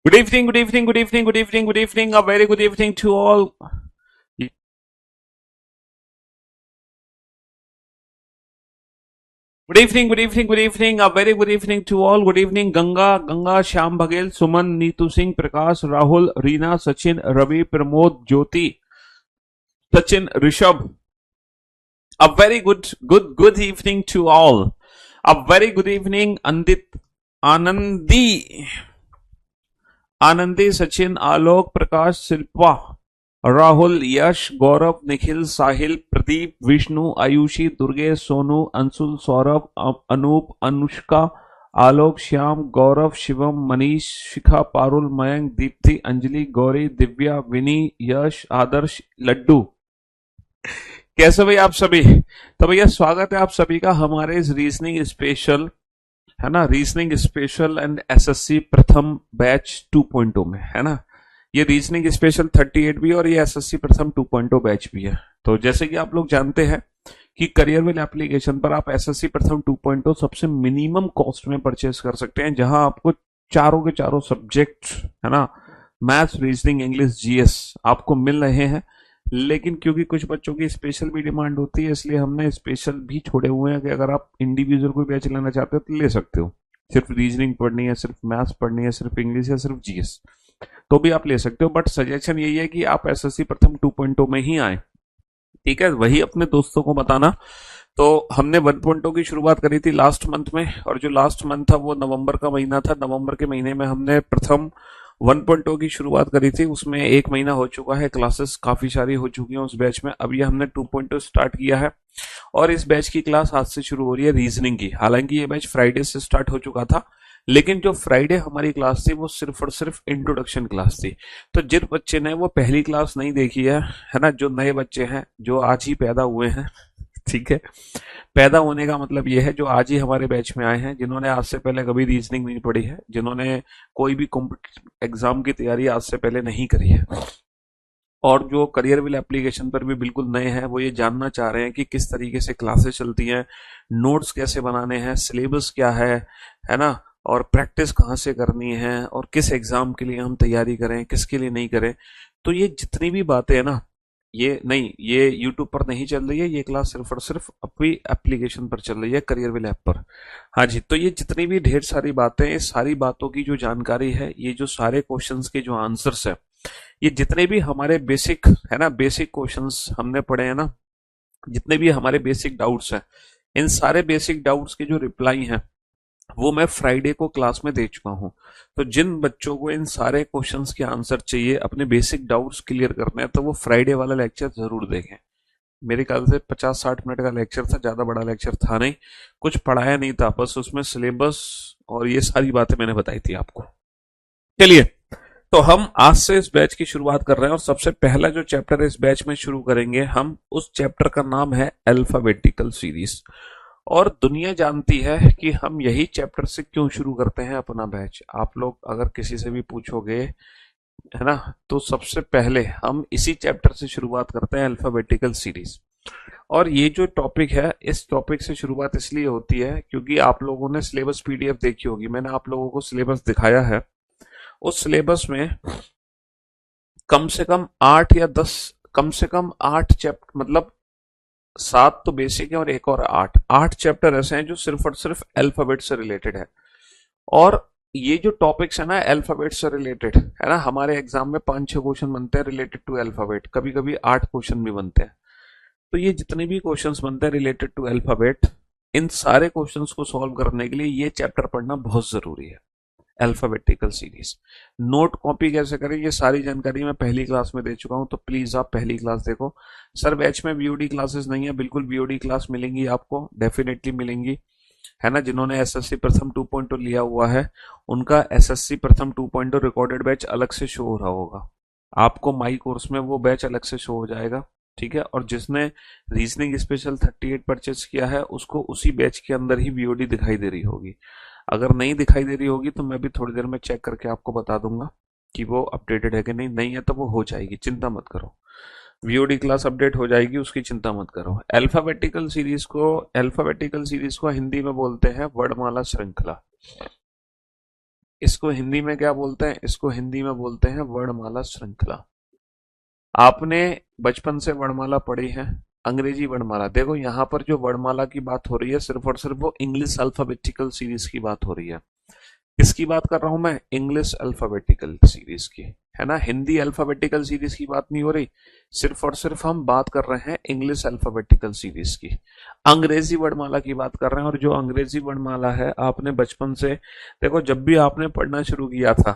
Good evening, good evening, good evening, good evening, good evening. A very good evening to all. Good evening, good evening, good evening. A very good evening to all. Good evening, Ganga, Shyam Baghel, Suman, Neetu Singh, Prakash, Rahul, Reena, Sachin, Ravi, Pramod, Jyoti, Sachin, Rishabh. A very good evening to all. A very good evening, Andit, Anandi, Sachin, आलोक, प्रकाश, शिल्पा, राहुल, यश, गौरव, निखिल, साहिल, प्रदीप, विष्णु, आयुषी, दुर्गे, सोनू, अंशुल, सौरभ, अनूप, अनुष्का, आलोक, श्याम, गौरव, शिवम, मनीष, शिखा, पारुल, मयंक, दीप्ति, अंजलि, गौरी, दिव्या, विनी, यश, आदर्श, लड्डू। कैसे भाई आप सभी? तो भैया स्वागत है आप सभी का हमारे इस रीजनिंग स्पेशल, है ना, रीजनिंग स्पेशल एंड एसएससी प्रथम बैच 2.0 में, है ना। ये रीजनिंग स्पेशल 38 भी है और ये एसएससी प्रथम 2.0 बैच भी है। तो जैसे कि आप लोग जानते हैं कि करियरविल एप्लीकेशन पर आप एसएससी प्रथम 2.0 सबसे मिनिमम कॉस्ट में परचेस कर सकते हैं, जहां आपको चारों के चारों सब्जेक्ट, है ना, मैथ्स, रीजनिंग, इंग्लिश, जीएस आपको मिल रहे हैं। लेकिन क्योंकि कुछ बच्चों की स्पेशल भी डिमांड होती है, इसलिए हमने स्पेशल भी छोड़े हुए हैं कि अगर आप इंडिविजुअल कोई बैच लेना चाहते हो तो ले सकते हो। सिर्फ रीजनिंग पढ़नी है, सिर्फ मैथ्स पढ़नी है, सिर्फ इंग्लिश या सिर्फ जीएस, तो भी आप ले सकते हो। बट सजेशन यही है कि आप एसएससी प्रथम 2.0 में ही आए, ठीक है। वही अपने दोस्तों को बताना। तो हमने 1.0 की शुरुआत करी थी लास्ट मंथ में, और जो लास्ट मंथ था वो नवंबर का महीना था। नवंबर के महीने में हमने प्रथम 1.0 की शुरुआत करी थी। उसमें एक महीना हो चुका है, क्लासेस काफी सारी हो चुकी हैं उस बैच में। अब ये हमने 2.0 स्टार्ट किया है और इस बैच की क्लास आज से शुरू हो रही है रीजनिंग की। हालांकि ये बैच फ्राइडे से स्टार्ट हो चुका था, लेकिन जो फ्राइडे हमारी क्लास थी वो सिर्फ और सिर्फ इंट्रोडक्शन क्लास थी। तो जिन बच्चे ने वो पहली क्लास नहीं देखी है ना, जो नए बच्चे हैं, जो आज ही पैदा हुए हैं, ठीक है, पैदा होने का मतलब ये है जो आज ही हमारे बैच में आए हैं, जिन्होंने आज से पहले कभी रीजनिंग नहीं पढ़ी है, जिन्होंने कोई भी कॉम्पिटिटिव एग्जाम की तैयारी आज से पहले नहीं करी है, और जो करियरविल एप्लीकेशन पर भी बिल्कुल नए हैं, वो ये जानना चाह रहे हैं कि किस तरीके से क्लासेस चलती हैं, नोट्स कैसे बनाने हैं, सिलेबस क्या है ना, और प्रैक्टिस कहाँ से करनी है, और किस एग्जाम के लिए हम तैयारी करें, किसके लिए नहीं करें। तो ये जितनी भी बातें हैं ना, ये नहीं, ये यूट्यूब पर नहीं चल रही है, ये क्लास सिर्फ और सिर्फ अपनी एप्लीकेशन पर चल रही है, करियरविल ऐप पर। हाँ जी, तो ये जितनी भी ढेर सारी बातें, ये सारी बातों की जो जानकारी है, ये जो सारे क्वेश्चंस के जो आंसर्स है, ये जितने भी हमारे बेसिक, है ना, बेसिक क्वेश्चंस हमने पढ़े हैं ना, जितने भी हमारे बेसिक डाउट्स हैं, इन सारे बेसिक डाउट्स के जो रिप्लाई हैं वो मैं फ्राइडे को क्लास में दे चुका हूं। तो जिन बच्चों को इन सारे क्वेश्चंस के आंसर चाहिए, अपने बेसिक डाउट्स क्लियर करने हैं, तो वो फ्राइडे वाला लेक्चर जरूर देखें। मेरे ख्याल से 50-60 मिनट का लेक्चर था, ज्यादा बड़ा लेक्चर था नहीं, कुछ पढ़ाया नहीं था, बस उसमें सिलेबस और ये सारी बातें मैंने बताई थी आपको। चलिए, तो हम आज से इस बैच की शुरुआत कर रहे हैं और सबसे पहला जो चैप्टर इस बैच में शुरू करेंगे हम, उस चैप्टर का नाम है अल्फाबेटिकल सीरीज। और दुनिया जानती है कि हम यही चैप्टर से क्यों शुरू करते हैं अपना बैच। आप लोग अगर किसी से भी पूछोगे, है ना, तो सबसे पहले हम इसी चैप्टर से शुरुआत करते हैं, अल्फाबेटिकल सीरीज। और ये जो टॉपिक है, इस टॉपिक से शुरुआत इसलिए होती है क्योंकि आप लोगों ने सिलेबस पीडीएफ देखी होगी, मैंने आप लोगों को सिलेबस दिखाया है। उस सिलेबस में कम से कम 8 या 10, कम से कम 8 चैप्टर, मतलब 7 तो बेसिक है और एक और 8 चैप्टर ऐसे हैं जो सिर्फ और सिर्फ अल्फाबेट से रिलेटेड है। और ये जो टॉपिक्स है ना अल्फाबेट से रिलेटेड, है ना, हमारे एग्जाम में 5-6 क्वेश्चन बनते हैं रिलेटेड टू अल्फाबेट, कभी कभी 8 क्वेश्चन भी बनते हैं। तो ये जितने भी क्वेश्चंस बनते हैं रिलेटेड टू अल्फाबेट, इन सारे क्वेश्चंस को सॉल्व करने के लिए ये चैप्टर पढ़ना बहुत जरूरी है, अल्फाबेटिकल सीरीज। नोट कॉपी कैसे करें, ये सारी जानकारी मैं पहली क्लास में दे चुका हूं, तो प्लीज आप पहली क्लास देखो। सर बैच में बीओडी क्लासेस नहीं है, बिल्कुल बीओडी क्लास मिलेंगी आपको, डेफिनेटली मिलेंगी, है ना। जिन्होंने एसएससी प्रथम 2.0 लिया हुआ है, उनका एसएससी प्रथम 2.0 रिकॉर्डेड बैच अलग से शो हो रहा होगा आपको, माई कोर्स में वो बैच अलग से शो हो जाएगा, ठीक है। और जिसने रीजनिंग स्पेशल 38 परचेज किया है, उसको उसी बैच के अंदर ही बीओडी दिखाई दे रही होगी। अगर नहीं दिखाई दे रही होगी तो मैं भी थोड़ी देर में चेक करके आपको बता दूंगा कि वो अपडेटेड है कि नहीं। नहीं है तो वो हो जाएगी, चिंता मत करो, वीओडी क्लास अपडेट हो जाएगी, उसकी चिंता मत करो। अल्फाबेटिकल सीरीज को हिंदी में बोलते हैं वर्णमाला श्रृंखला। इसको हिंदी में क्या बोलते हैं? इसको हिंदी में बोलते हैं वर्णमाला श्रृंखला। आपने बचपन से वर्णमाला पढ़ी है, अंग्रेजी वर्णमाला। देखो यहाँ पर जो वर्णमाला की बात हो रही है सिर्फ और सिर्फ वो इंग्लिश अल्फाबेटिकल सीरीज की बात हो रही है। किसकी बात कर रहा हूं मैं? इंग्लिश अल्फाबेटिकल सीरीज की, है ना। हिंदी अल्फाबेटिकल सीरीज की बात नहीं हो रही, सिर्फ और सिर्फ हम बात कर रहे हैं इंग्लिश अल्फाबेटिकल सीरीज की। अंग्रेजी वर्णमाला की बात कर रहे हैं। और जो अंग्रेजी वर्णमाला है आपने बचपन से, देखो जब भी आपने पढ़ना शुरू किया था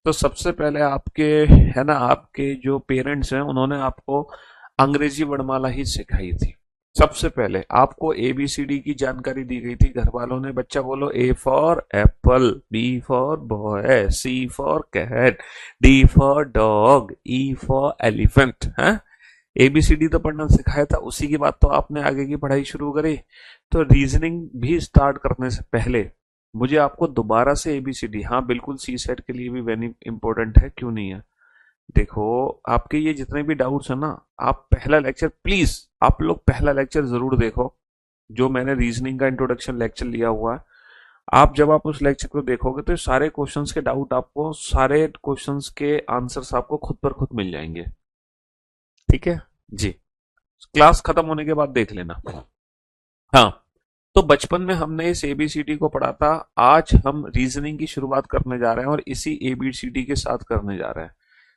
तो सबसे पहले आपके, है ना, आपके जो पेरेंट्स हैं उन्होंने आपको अंग्रेजी वर्णमाला ही सिखाई थी। सबसे पहले आपको एबीसीडी की जानकारी दी गई थी। घर वालों ने, बच्चा बोलो, A for apple, B for boy, C for cat, D for dog, E for elephant, है। एबीसीडी तो पढ़ना सिखाया था, उसी के बाद तो आपने आगे की पढ़ाई शुरू करी। तो रीजनिंग भी स्टार्ट करने से पहले मुझे आपको दोबारा से एबीसीडी, हाँ बिल्कुल, सी सेट के लिए भी वेरी इंपॉर्टेंट है, क्यों नहीं है। देखो आपके ये जितने भी डाउट्स है ना, आप पहला लेक्चर, प्लीज आप लोग पहला लेक्चर जरूर देखो, जो मैंने रीजनिंग का इंट्रोडक्शन लेक्चर लिया हुआ है। आप जब आप उस लेक्चर को देखोगे तो सारे क्वेश्चंस के डाउट आपको, सारे क्वेश्चंस के आंसर्स आपको खुद पर खुद मिल जाएंगे। ठीक है जी, क्लास खत्म होने के बाद देख लेना। हाँ, तो बचपन में हमने इस एबीसीडी को पढ़ा था। आज हम रीजनिंग की शुरुआत करने जा रहे हैं और इसी एबीसीडी के साथ करने जा रहे हैं।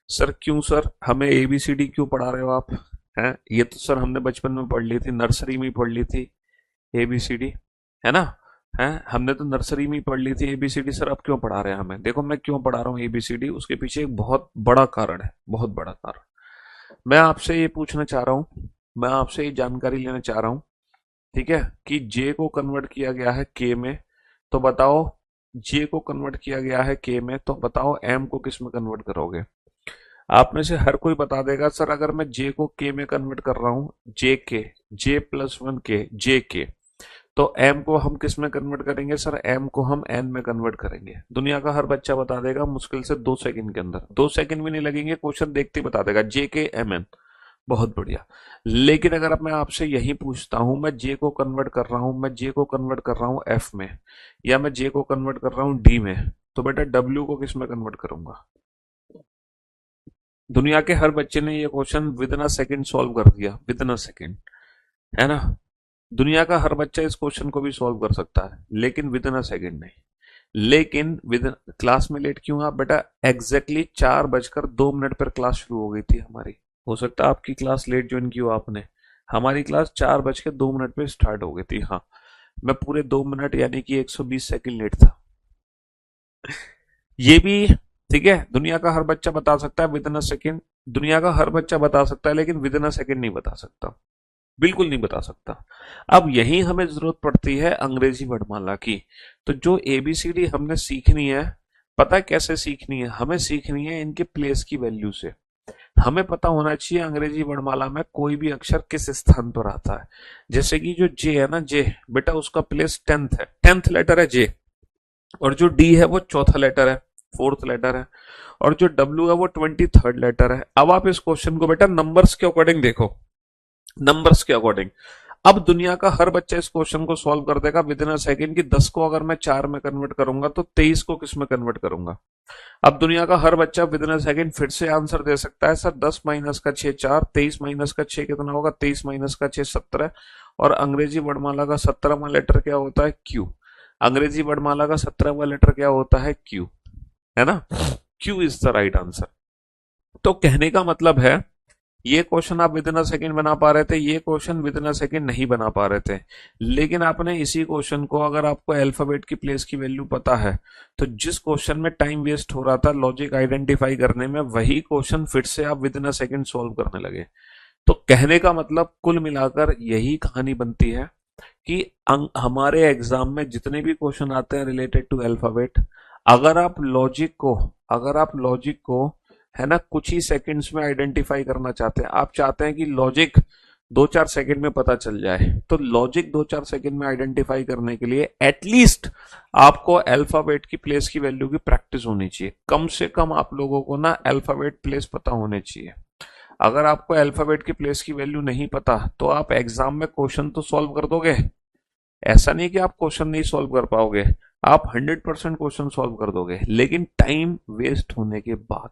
सर क्यों सर, हमें एबीसीडी क्यों पढ़ा रहे हो आप? हैं, ये तो सर हमने बचपन में पढ़ ली थी, नर्सरी में पढ़ ली थी एबीसीडी, है ना। हैं, हमने तो नर्सरी में पढ़ ली थी एबीसीडी, सर अब क्यों पढ़ा रहे हैं हमें? देखो मैं क्यों पढ़ा रहा हूँ एबीसीडी, उसके पीछे एक बहुत बड़ा कारण है, बहुत बड़ा कारण। मैं आपसे ये पूछना चाह रहा हूँ, मैं आपसे ये जानकारी लेना चाह रहा हूँ, ठीक है, कि जे को कन्वर्ट किया गया है के में, तो बताओ, जे को कन्वर्ट किया गया है के में, तो बताओ एम को किस में कन्वर्ट करोगे? आप में से हर कोई बता देगा सर अगर मैं जे को के में कन्वर्ट कर रहा हूं, जे के, जे प्लस वन के, जे के, तो एम को हम किस में कन्वर्ट करेंगे? सर एम को हम एन में कन्वर्ट करेंगे। दुनिया का हर बच्चा बता देगा मुश्किल से 2 सेकंड के अंदर, 2 सेकंड भी नहीं लगेंगे, क्वेश्चन देखते ही बता देगा, जे के एम एन। बहुत बढ़िया। लेकिन अगर अब मैं आपसे यही पूछता हूं, मैं जे को कन्वर्ट कर रहा हूं, मैं जे को कन्वर्ट कर रहा हूं एफ में, या मैं जे को कन्वर्ट कर रहा हूं डी में, तो बेटा डब्ल्यू को किस में कन्वर्ट करूंगा? दुनिया के हर बच्चे ने ये question with in a second solve कर दिया, विद इन अ सेकंड, है ना। दुनिया का हर बच्चा इस क्वेश्चन को भी सॉल्व कर सकता है, लेकिन विद इन अ सेकंड नहीं। लेकिन विद क्लास में लेट क्यों? आप बेटा एग्जैक्टली 4:02 पर क्लास शुरू हो गई थी हमारी। हो सकता है आपकी क्लास लेट ज्वाइन की हो आपने, हमारी क्लास 4:02 पे स्टार्ट हो गई थी। हाँ, मैं पूरे 2 मिनट यानी कि 120 सेकंड लेट था। ये भी ठीक है, दुनिया का हर बच्चा बता सकता है विद इन अ सेकेंड, दुनिया का हर बच्चा बता सकता है, लेकिन विद इन अ सेकेंड नहीं बता सकता, बिल्कुल नहीं बता सकता। अब यही हमें जरूरत पड़ती है अंग्रेजी वर्णमाला की। तो जो एबीसीडी हमने सीखनी है, पता है कैसे सीखनी है? हमें सीखनी है इनके प्लेस की वैल्यू से। हमें पता होना चाहिए अंग्रेजी वर्णमाला में कोई भी अक्षर किस स्थान पर आता है। जैसे कि जो जे है ना, जे बेटा उसका प्लेस 10th है, 10th लेटर है जे, और जो डी है वो चौथा लेटर है, 4th लेटर है, और जो डब्ल्यू है वो 23rd लेटर है। अब आप इस क्वेश्चन को बेटा नंबर्स के अकॉर्डिंग देखो, नंबर्स के अकॉर्डिंग। अब दुनिया का हर बच्चा इस क्वेश्चन को सॉल्व कर देगा विद इन अ सेकेंड कि 10 को अगर मैं 4 में कन्वर्ट करूंगा तो 23 को किस में कन्वर्ट करूंगा। अब दुनिया का हर बच्चा विद इन अ सेकेंड फिर से आंसर दे सकता है, सर 10 माइनस का 6 4, 23 माइनस का 6 कितना होगा? 23 माइनस का 6 17। और अंग्रेजी वर्णमाला का 17वां लेटर क्या होता है? क्यू। अंग्रेजी वर्णमाला का 17वां लेटर क्या होता है? क्यू, है ना। Q is the right answer. तो कहने का मतलब है ये क्वेश्चन आप विद इन अ सेकेंड बना पा रहे थे, ये question with in a second नहीं बना पा रहे थे। लेकिन आपने इसी क्वेश्चन को, अगर आपको अल्फाबेट की प्लेस की वैल्यू पता है, तो जिस क्वेश्चन में टाइम वेस्ट हो रहा था लॉजिक आइडेंटिफाई करने में, वही क्वेश्चन फिर से आप with in a second solve करने लगे। तो कहने का मतलब कुल मिलाकर यही कहानी बनती है कि हमारे एग्जाम में जितने भी क्वेश्चन आते हैं रिलेटेड टू अल्फाबेट, अगर आप लॉजिक को, अगर आप लॉजिक को, है ना, कुछ ही सेकंड्स में आइडेंटिफाई करना चाहते हैं, आप चाहते हैं कि लॉजिक 2-4 सेकंड में पता चल जाए, तो लॉजिक 2-4 सेकंड में आइडेंटिफाई करने के लिए एटलीस्ट आपको अल्फाबेट की प्लेस की वैल्यू की प्रैक्टिस होनी चाहिए। कम से कम आप लोगों को ना अल्फाबेट प्लेस पता होने चाहिए। अगर आपको अल्फाबेट की प्लेस की वैल्यू नहीं पता तो आप एग्जाम में क्वेश्चन तो सॉल्व कर दोगे, ऐसा नहीं कि आप क्वेश्चन नहीं सॉल्व कर पाओगे, आप 100% क्वेश्चन सॉल्व कर दोगे, लेकिन टाइम वेस्ट होने के बाद।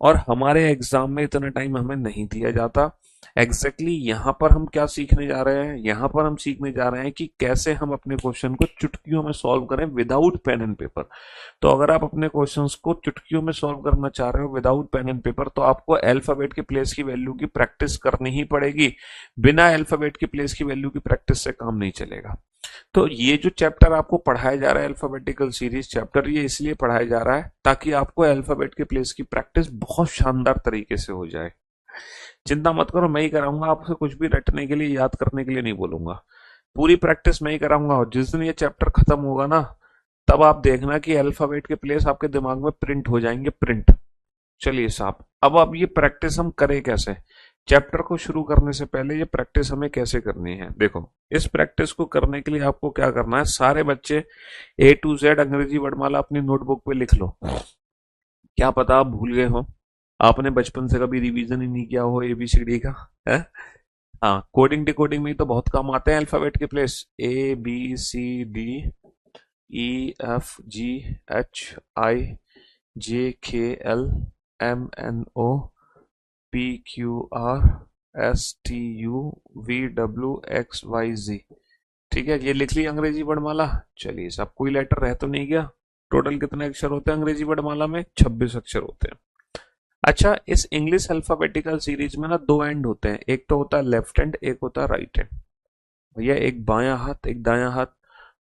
और हमारे एग्जाम में इतना टाइम हमें नहीं दिया जाता। एग्जैक्टली यहाँ पर हम क्या सीखने जा रहे हैं, यहाँ पर हम सीखने जा रहे हैं कि कैसे हम अपने क्वेश्चन को चुटकियों में सॉल्व करें विदाउट पेन एंड पेपर। तो अगर आप अपने क्वेश्चंस को चुटकियों में सॉल्व करना चाह रहे हो विदाउट पेन एंड पेपर, तो आपको अल्फाबेट के प्लेस की वैल्यू की प्रैक्टिस करनी ही पड़ेगी। बिना अल्फाबेट के प्लेस की वैल्यू की प्रैक्टिस से काम नहीं चलेगा। तो ये जो चैप्टर आपको पढ़ाया जा रहा है अल्फाबेटिकल सीरीज चैप्टर, ये इसलिए पढ़ाया जा रहा है ताकि आपको अल्फाबेट के प्लेस की प्रैक्टिस बहुत शानदार तरीके से हो जाए। चिंता मत करो, मैं ही कराऊंगा, आपसे कुछ भी रटने के लिए याद करने के लिए नहीं बोलूंगा। पूरी प्रैक्टिस मैं ही कराऊंगा। और जिस दिन ये चैप्टर खत्म होगा ना, तब आप देखना कि अल्फाबेट के प्लेस आपके दिमाग में प्रिंट हो जाएंगे, प्रिंट। चलिए साहब, अब ये प्रैक्टिस हम करें कैसे। चैप्टर को शुरू करने से पहले ये प्रैक्टिस हमें कैसे करनी है, देखो। इस प्रैक्टिस को करने के लिए आपको क्या करना है, सारे बच्चे A to Z अंग्रेजी वर्णमाला अपनी नोटबुक पे लिख लो। क्या पता आप भूल गए हो, आपने बचपन से कभी रिवीजन ही नहीं किया हो ABCD का, है। हाँ, कोडिंग डिकोडिंग में तो बहुत काम आते हैं अल्फाबेट के प्लेस। ABCDEFGHIJKLMNOPQRSTUVWXYZ। ठीक है, ये लिख ली अंग्रेजी वर्णमाला। चलिए सब, कोई लेटर रह तो नहीं गया। टोटल कितने अक्षर होते हैं अंग्रेजी वर्णमाला में, 26 अक्षर होते हैं। अच्छा, इस इंग्लिश अल्फाबेटिकल सीरीज में ना दो एंड होते हैं, एक तो होता है लेफ्ट हैंड, एक होता है राइट हैंड। भैया एक बायां हाथ एक दायां हाथ।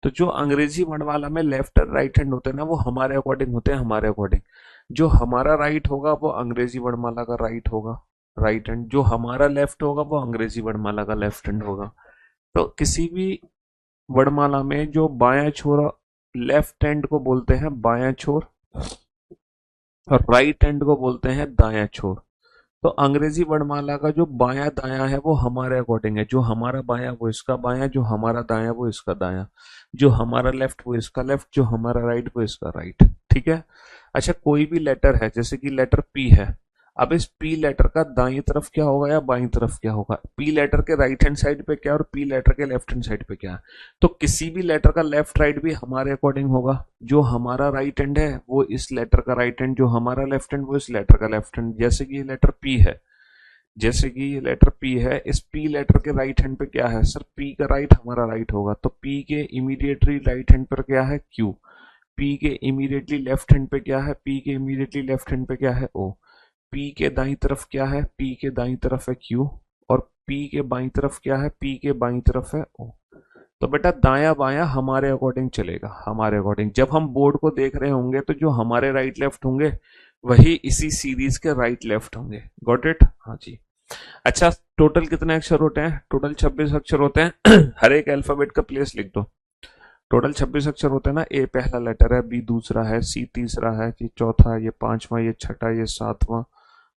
तो जो अंग्रेजी वर्णमाला में लेफ्ट और राइट हैंड होते हैं ना, वो हमारे अकॉर्डिंग होते हैं, हमारे अकॉर्डिंग। जो हमारा राइट होगा वो अंग्रेजी वर्णमाला का राइट होगा, राइट हैंड। जो हमारा लेफ्ट होगा वो अंग्रेजी वर्णमाला का लेफ्ट हैंड होगा। तो किसी भी वर्णमाला में जो बायां छोर लेफ्ट हैंड को बोलते हैं बायां छोर, और राइट हैंड को बोलते हैं दायां छोर। तो अंग्रेजी वर्णमाला का जो बायां दायां है वो हमारे अकॉर्डिंग है। जो हमारा बायां वो इसका बायां, जो हमारा दायां वो इसका दायां, जो हमारा लेफ्ट वो इसका लेफ्ट, जो हमारा राइट वो इसका राइट। ठीक है। अच्छा, कोई भी लेटर है, जैसे कि लेटर पी है, अब इस पी लेटर का दाईं तरफ क्या होगा या बाईं तरफ क्या होगा, पी लेटर के राइट हैंड साइड पे क्या और पी लेटर के लेफ्ट हैंड साइड पे क्या है। तो किसी भी लेटर का लेफ्ट राइट भी हमारे अकॉर्डिंग होगा। जो हमारा राइट हैंड है वो इस लेटर का राइट हैंड, जो हमारा लेफ्ट हैंड वो इस लेटर का लेफ्ट हैंड। जैसे कि ये लेटर पी है, जैसे कि ये लेटर पी है, इस पी लेटर के राइट हैंड पे क्या है सर, पी का राइट हमारा राइट होगा। तो पी के इमीडिएटली राइट हैंड पर क्या है, क्यू। पी के इमीडिएटली लेफ्ट हैंड पे क्या है, पी के इमीडिएटली लेफ्ट हैंड पे क्या है, ओ। पी के दाईं तरफ क्या है, पी के दाईं तरफ है क्यू। और पी के बाईं तरफ क्या है, पी के बाईं तरफ है ओ। तो बेटा दाया बाया हमारे अकॉर्डिंग चलेगा, हमारे अकॉर्डिंग। जब हम बोर्ड को देख रहे होंगे तो जो हमारे राइट लेफ्ट होंगे वही इसी सीरीज के राइट लेफ्ट होंगे। गॉट इट, हाँ जी। अच्छा, टोटल कितने अक्षर होते हैं, टोटल 26 अक्षर होते हैं। हर एक अल्फाबेट का प्लेस लिख दो। टोटल 26 अक्षर होते हैं ना। ए पहला लेटर है, बी दूसरा है, सी तीसरा है, ये चौथा, ये पांचवा, ये छठा, ये सातवां,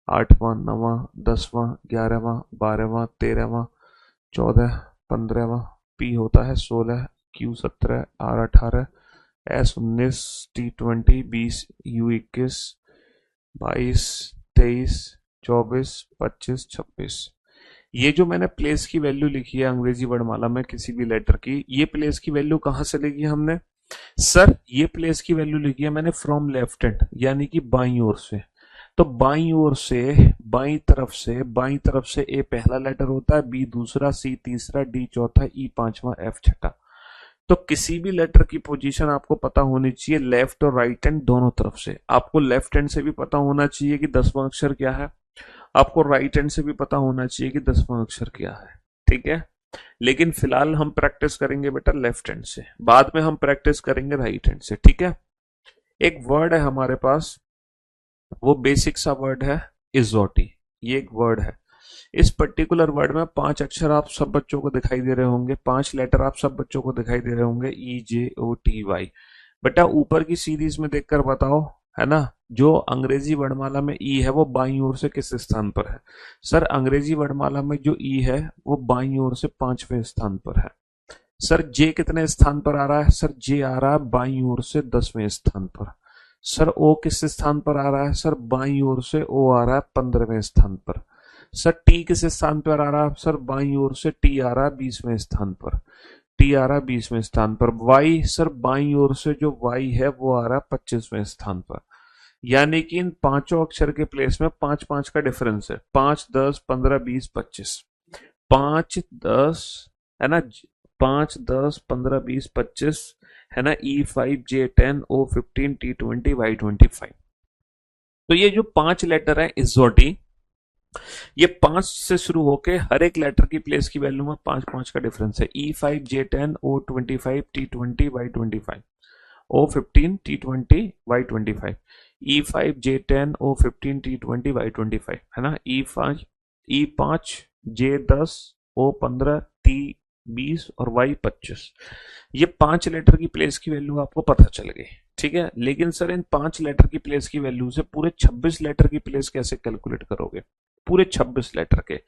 आठवां, नवां, 10वां, 11वां, 12वां, 13वां, 14, 15वां, पी होता है 16, Q 17, R 18, S 19, T 20, 20, U 21, 22, 23, 24, 25, 26। ये जो मैंने प्लेस की वैल्यू लिखी है अंग्रेजी वर्णमाला में किसी भी लेटर की, ये प्लेस की वैल्यू कहां से लिखी है हमने सर, ये प्लेस की वैल्यू लिखी है मैंने फ्रॉम लेफ्ट हैंड, यानी कि बाईं ओर से। तो बाईं ओर से, बाईं तरफ से ए पहला लेटर होता है, बी दूसरा, सी तीसरा, डी चौथा, ई पांचवा, एफ छठा। तो किसी भी लेटर की पोजीशन आपको पता होनी चाहिए लेफ्ट और राइट हैंड दोनों तरफ से। आपको लेफ्ट हैंड से भी पता होना चाहिए कि 10वां अक्षर क्या है, आपको राइट हैंड से भी पता होना चाहिए कि 10वां अक्षर क्या है। ठीक है, लेकिन फिलहाल हम प्रैक्टिस करेंगे बेटा लेफ्ट हैंड से, बाद में हम प्रैक्टिस करेंगे राइट हैंड से। ठीक है। एक वर्ड है हमारे पास, वो बेसिक सा वर्ड है इजोटी। ये एक वर्ड है। इस पर्टिकुलर वर्ड में 5 अक्षर आप सब बच्चों को दिखाई दे रहे होंगे, 5 लेटर आप सब बच्चों को दिखाई दे रहे होंगे, EJOTY। बेटा ऊपर की सीरीज में देखकर बताओ, है ना, जो अंग्रेजी वर्णमाला में ई है वो बाईं ओर से किस स्थान पर है। सर अंग्रेजी वर्णमाला में जो ई है वो बाईं ओर से 5वें स्थान पर है। सर जे कितने स्थान पर आ रहा है, सर जे आ रहा है बाईं ओर से 10वें स्थान पर। सर ओ किस स्थान पर आ रहा है, सर बाईं ओर से ओ आ रहा है 15वें स्थान पर। सर टी किस स्थान पर आ रहा है, सर बाईं ओर से टी आ रहा है 20वें स्थान पर। टी आ रहा है 20वें स्थान पर, वाई सर बाईं ओर से जो वाई है वो आ रहा है 25वें स्थान पर। यानी कि इन पांचों अक्षर के प्लेस में 5-5 का डिफरेंस है, 5, 10, 15, 20, 25, 5, 10 है ना, 5, 10, 15, 20, 25 है ना, E5, J10, O15, T20, Y25। तो ये जो 5 लेटर है इजोटी, ये 5 से शुरू होके हर एक लेटर की प्लेस की वैल्यू में 5-5 का डिफरेंस है। E5, J10, O25, T20, Y25, O15, T20, Y25, E5, J10, O15, T20, Y25 है ना, E5, J10, O15, T20 और Y25। ये 5 लेटर की प्लेस की वैल्यू आपको पता चल गई, ठीक है। लेकिन सर इन 5 लेटर की प्लेस की वैल्यू से पूरे 26 लेटर की प्लेस कैसे कैलकुलेट करोगे? पूरे 26 लेटर के,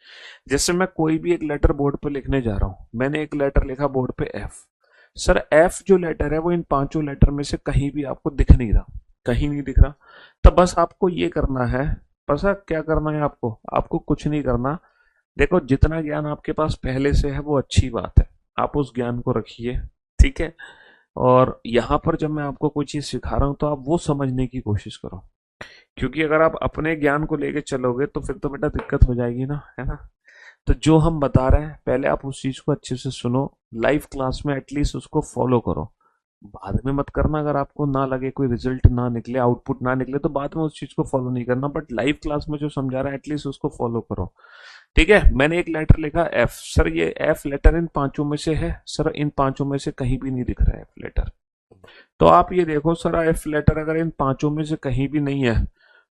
जैसे मैं कोई भी एक लेटर बोर्ड पे लिखने जा रहा हूं, मैंने एक लेटर लिखा बोर्ड पे एफ, सर एफ जो लेटर है वो इन 5 लेटर में से कहीं भी आपको दिख नहीं रहा, कहीं नहीं दिख रहा। तो बस आपको ये करना है, पता क्या करना है आपको? आपको कुछ नहीं करना। देखो जितना ज्ञान आपके पास पहले से है वो अच्छी बात है, आप उस ज्ञान को रखिए, ठीक है। और यहाँ पर जब मैं आपको कोई चीज सिखा रहा हूं तो आप वो समझने की कोशिश करो, क्योंकि अगर आप अपने ज्ञान को लेके चलोगे तो फिर तो बेटा दिक्कत हो जाएगी ना, है ना। तो जो हम बता रहे हैं पहले आप उस चीज को अच्छे से सुनो, लाइव क्लास में एटलीस्ट उसको फॉलो करो। बाद में मत करना, अगर आपको ना लगे, कोई रिजल्ट ना निकले, आउटपुट ना निकले, तो बाद में उस चीज को फॉलो नहीं करना। बट लाइव क्लास में जो समझा रहा है एटलीस्ट उसको फॉलो करो, ठीक है। मैंने एक लेटर लिखा एफ, सर ये एफ लेटर इन 5 में से है, सर इन 5 में से कहीं भी नहीं दिख रहा है एफ लेटर। तो आप ये देखो सर एफ लेटर अगर इन 5 में से कहीं भी नहीं है,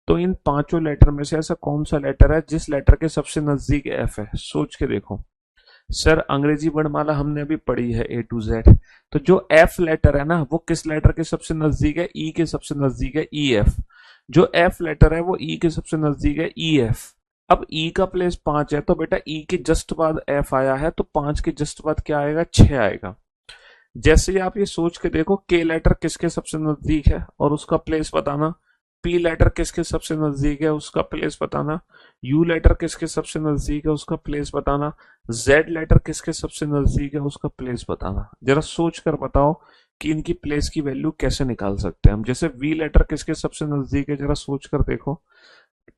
तो इन 5 लेटर में से ऐसा कौन सा लेटर है जिस लेटर के सबसे नजदीक एफ है? सोच के देखो। सर अंग्रेजी वर्णमाला हमने अभी पढ़ी है A to Z, तो जो एफ लेटर है ना वो किस लेटर के सबसे नजदीक है? ई के सबसे नजदीक है, ई एफ। जो एफ लेटर है वो ई के सबसे नजदीक है, ई एफ। अब ई का प्लेस 5 है, तो बेटा ई के जस्ट बाद एफ आया है, तो 5 के जस्ट बाद क्या आएगा? 6 आएगा। जैसे ही आप ये सोच के देखो के लेटर किसके सबसे नजदीक है और उसका प्लेस बताना, पी लेटर किसके सबसे नजदीक है उसका प्लेस बताना, यू लेटर किसके सबसे नजदीक है उसका प्लेस बताना, जेड लेटर किसके सबसे नजदीक है उसका प्लेस बताना। जरा सोच कर बताओ कि इनकी प्लेस की वैल्यू कैसे निकाल सकते हैं हम। जैसे वी लेटर किसके सबसे नजदीक है, जरा सोच कर देखो।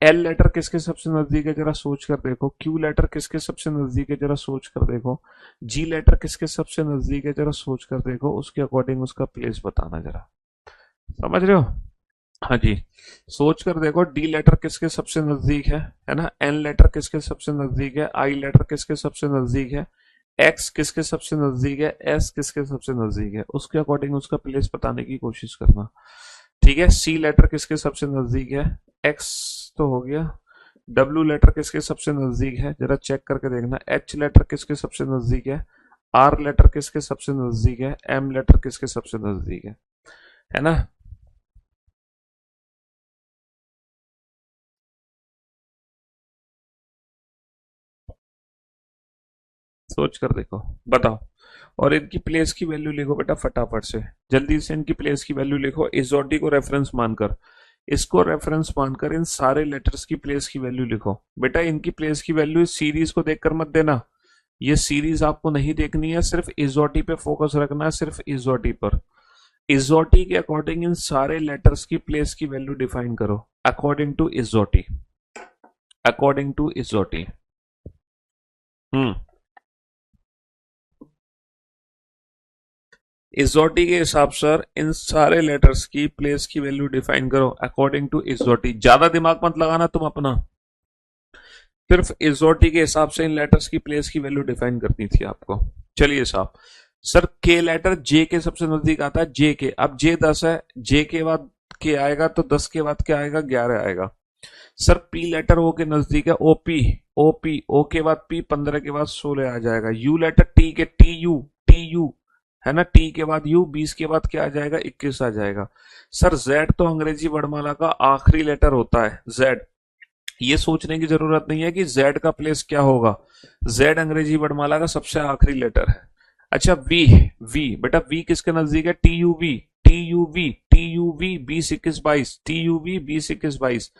एल लेटर किसके सबसे नजदीक है, जरा सोच कर देखो। क्यू लेटर किसके सबसे नजदीक है, जरा सोच कर देखो। जी लेटर किसके सबसे नजदीक है, जरा सोच कर देखो, उसके अकॉर्डिंग उसका प्लेस बताना। जरा समझ रहे हो? हाँ जी, सोच कर देखो। डी लेटर किसके सबसे नजदीक है ना। एन लेटर किसके सबसे नजदीक है, आई लेटर किसके सबसे नजदीक है, एक्स किसके सबसे नजदीक है, एस किसके सबसे नजदीक है, उसके अकॉर्डिंग उसका प्लेस बताने की कोशिश करना, ठीक है। सी लेटर किसके सबसे नजदीक है, एक्स तो हो गया। डब्ल्यू लेटर किसके सबसे नजदीक है, जरा चेक करके देखना। एच लेटर किसके सबसे नजदीक है, आर लेटर किसके सबसे नजदीक है, एम लेटर किसके सबसे नजदीक है ना। सोच कर देखो, बताओ। और इनकी प्लेस की वैल्यू लिखो बेटा फटाफट से, जल्दी से इनकी प्लेस की वैल्यू लिखो। इजोटी को रेफरेंस मानकर, इसको रेफरेंस मानकर इन सारे लेटर्स की प्लेस की वैल्यू लिखो। बेटा इनकी प्लेस की वैल्यू इस सीरीज को देखकर मत देना, ये सीरीज आपको नहीं देखनी है, सिर्फ इजोटी पे फोकस रखना है, सिर्फ इजोटी पर। इजोटी के अकॉर्डिंग इन सारे लेटर्स की प्लेस की वैल्यू डिफाइन करो, according to EJOTY, according to EJOTY. हम्म इजोटी के हिसाब से इन सारे लेटर्स की प्लेस की वैल्यू डिफाइन करो अकॉर्डिंग टू इजोटी। ज्यादा दिमाग मत लगाना तुम अपना, सिर्फ इजोटी के हिसाब से इन लेटर्स की प्लेस की वैल्यू डिफाइन करनी थी आपको। चलिए साहब, सर के लेटर जे के सबसे नजदीक आता है, जे के। अब जे 10 है, जे के बाद के आएगा तो 10 के बाद क्या आएगा, 11 आएगा। सर पी लेटर ओ के नजदीक है, ओपी, ओपी ओ के बाद पी, 15 के बाद 16 आ जाएगा। यू लेटर टी के, टी यू, टी यू है ना, टी के बाद यू, 20 के बाद क्या आ जाएगा, 21 आ जाएगा। सर जेड तो अंग्रेजी वर्णमाला का आखिरी लेटर होता है, जेड। ये सोचने की जरूरत नहीं है कि जेड का प्लेस क्या होगा, जेड अंग्रेजी वर्णमाला का सबसे आखिरी लेटर है। अच्छा वी, वी बेटा वी किसके नजदीक है, T U V, T U V, T U V 20-21-22, T U V 20-21-22।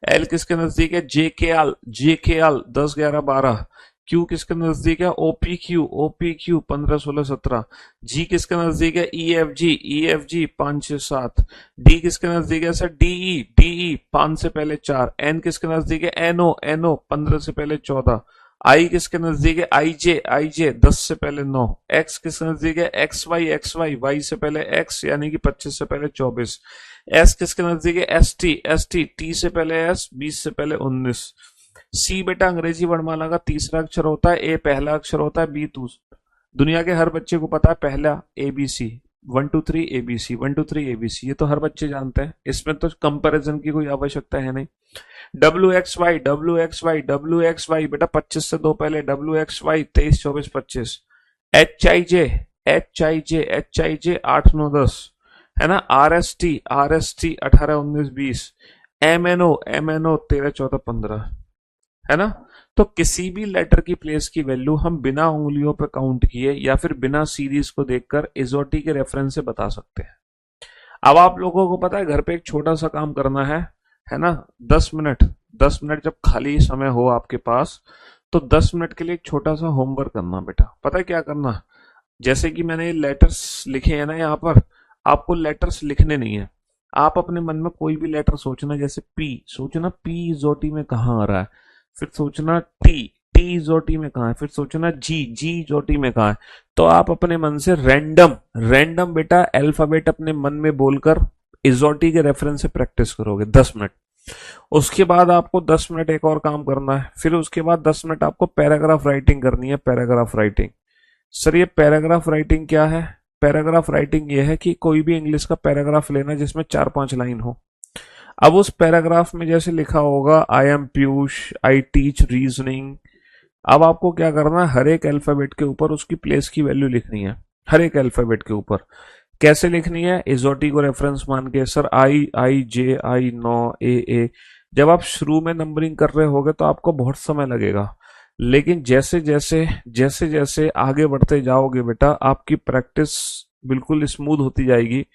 L किसके नजदीक है, जे के एल, जे के एल 10-11-12। क्यू किसके नजदीक है, ओपी क्यू 15 16 17। जी किसके नजदीक है, ई एफ जी 5 6 7। डी किसके नजदीक है सर, डीई 5 से पहले 4। एन किसके नजदीक है, एनओ 15 से पहले 14। आई किसके नजदीक है, आई जे 10 से पहले 9। एक्स किसके नजदीक है, एक्स वाई वाई से पहले एक्स यानी कि 25 से पहले 24। एस किसके नजदीक है, एस टी टी से पहले एस 20 से पहले 19। सी बेटा अंग्रेजी वर्णमाला का तीसरा अक्षर होता है, ए पहला अक्षर होता है, बी दुनिया के हर बच्चे को पता है पहला एबीसी 1 2 3 एबीसी 1 2 3 एबीसी, ये तो हर बच्चे जानते हैं, इसमें तो कंपैरिजन की कोई आवश्यकता है नहीं। डब्ल्यू एक्स वाई बेटा 25 से दो पहले, WXY 23 24 25। एच आई जे 8 9 10 है ना। R S T 18 19 20। M N O 13 14 15 है ना। तो किसी भी लेटर की प्लेस की वैल्यू हम बिना उंगलियों पर काउंट किए या फिर बिना सीरीज को देखकर इजोटी के रेफरेंस से बता सकते हैं। अब आप लोगों को पता है घर पे एक छोटा सा काम करना है ना। 10 मिनट जब खाली समय हो आपके पास, तो 10 मिनट के लिए एक छोटा सा होमवर्क करना बेटा। पता है क्या करना, जैसे कि मैंने लेटर्स लिखे हैं ना यहाँ पर, आपको लेटर्स लिखने नहीं है। आप अपने मन में कोई भी लेटर सोचना, जैसे पी सोचना, पी इजोटी में कहाँ आ रहा है, फिर सोचना टी इजोटी में कहाँ है, फिर सोचना जी इजोटी में कहाँ है। तो आप अपने मन से रैंडम बेटा अल्फाबेट अपने मन में बोलकर इजोटी के रेफरेंस से प्रैक्टिस करोगे 10 मिनट। उसके बाद आपको 10 मिनट एक और काम करना है, फिर उसके बाद 10 मिनट आपको पैराग्राफ राइटिंग करनी है। पैराग्राफ राइटिंग, सर ये पैराग्राफ राइटिंग क्या है? पैराग्राफ राइटिंग ये है कि कोई भी इंग्लिश का पैराग्राफ लेना जिसमें 4 5 लाइन हो। अब उस पैराग्राफ में जैसे लिखा होगा I am Piyush, I teach reasoning. अब आपको क्या करना है, हर एक अल्फाबेट के ऊपर उसकी प्लेस की वैल्यू लिखनी है। हर एक अल्फाबेट के ऊपर कैसे लिखनी है, इजोटी को रेफरेंस मान के। सर आई जे आई नो ए। जब आप शुरू में नंबरिंग कर रहे होगे तो आपको बहुत समय लगेगा, लेकिन जैसे जैसे आगे बढ़ते जाओगे बेटा, आपकी प्रैक्टिस बिल्कुल स्मूथ होती जाएगी।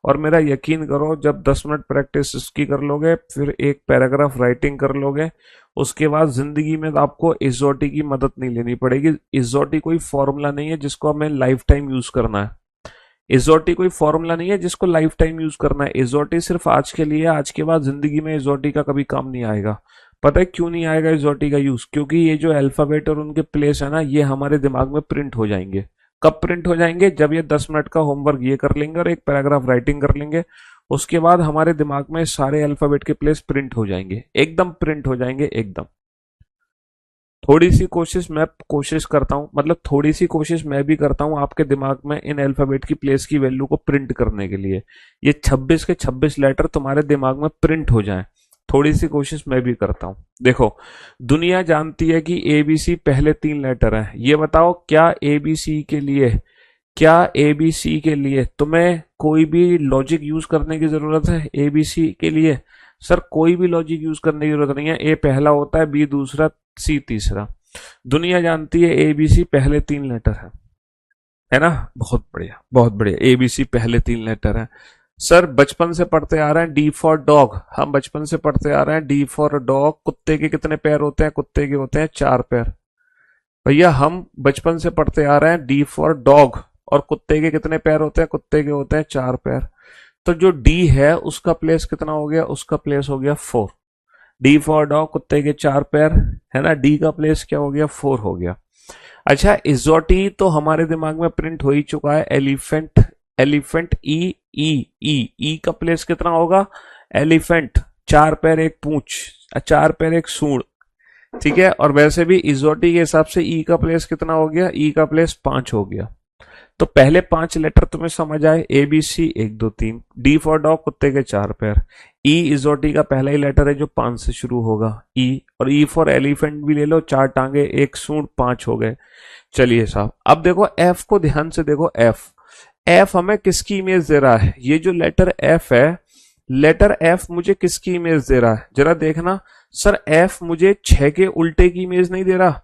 और मेरा यकीन करो, जब 10 मिनट प्रैक्टिस इसकी कर लोगे, फिर एक पैराग्राफ राइटिंग कर लोगे, उसके बाद जिंदगी में आपको इजोटी की मदद नहीं लेनी पड़ेगी। इजोटी कोई फॉर्मूला नहीं है जिसको हमें लाइफ टाइम यूज करना है। इजोटी कोई फॉर्मूला नहीं है जिसको लाइफ टाइम यूज करना है। इजोटी सिर्फ आज के लिए, आज के बाद जिंदगी में इजोटी का कभी काम नहीं आएगा। पता है क्यों नहीं आएगा इजोटी का यूज? क्योंकि ये जो अल्फाबेट और उनके प्लेस है ना, ये हमारे दिमाग में प्रिंट हो जाएंगे। कब प्रिंट हो जाएंगे? जब ये 10 मिनट का होमवर्क ये कर लेंगे और एक पैराग्राफ राइटिंग कर लेंगे, उसके बाद हमारे दिमाग में सारे अल्फाबेट के प्लेस प्रिंट हो जाएंगे, एकदम प्रिंट हो जाएंगे एकदम। थोड़ी सी कोशिश मैं भी करता हूं आपके दिमाग में इन अल्फाबेट की प्लेस की वैल्यू को प्रिंट करने के लिए। ये 26 के 26 लेटर तुम्हारे दिमाग में प्रिंट हो जाएं, थोड़ी सी कोशिश मैं भी करता हूं। देखो, दुनिया जानती है कि एबीसी पहले 3 लेटर हैं। ये बताओ, क्या एबीसी के लिए तुम्हें कोई भी लॉजिक यूज करने की जरूरत है? एबीसी के लिए सर कोई भी लॉजिक यूज करने की जरूरत नहीं है। ए पहला होता है, बी दूसरा, सी तीसरा। दुनिया जानती है एबीसी पहले 3 लेटर है ना। बहुत बढ़िया, एबीसी पहले 3 लेटर है। सर बचपन से पढ़ते आ रहे हैं डी फॉर डॉग, हम बचपन से पढ़ते आ रहे हैं डी फॉर डॉग। कुत्ते के कितने पैर होते हैं? कुत्ते के होते हैं 4 पैर। भैया हम बचपन से पढ़ते आ रहे हैं डी फॉर डॉग, और कुत्ते के कितने पैर होते हैं? कुत्ते के होते हैं 4 पैर। तो जो डी है उसका प्लेस कितना हो गया? उसका प्लेस हो गया 4। डी फॉर डॉग, कुत्ते के 4 पैर है ना, डी का प्लेस क्या हो गया? 4 हो गया। अच्छा, इजोटी तो हमारे दिमाग में प्रिंट हो ही चुका है। एलिफेंट ई का प्लेस कितना होगा? एलिफेंट 4 पैर 1 पूंछ, 4 पैर 1 सूंड, ठीक है। और वैसे भी इजोटी के हिसाब से ई का प्लेस कितना हो गया? ई का प्लेस 5 हो गया। तो पहले 5 लेटर तुम्हें समझ आए, A B C 1 2 3। D for dog, कुत्ते के 4 पैर। ई इजोटी का पहला ही लेटर है जो 5 से शुरू होगा, ई। और ई फॉर एलिफेंट भी ले लो, 4 टांगे 1 सूंड 5 हो गए। चलिए साहब, अब देखो एफ को ध्यान से देखो। एफ हमें किसकी इमेज दे रहा है? ये जो लेटर एफ है, लेटर एफ मुझे किसकी इमेज दे रहा है? जरा देखना। सर एफ मुझे 6 के उल्टे की इमेज नहीं दे रहा।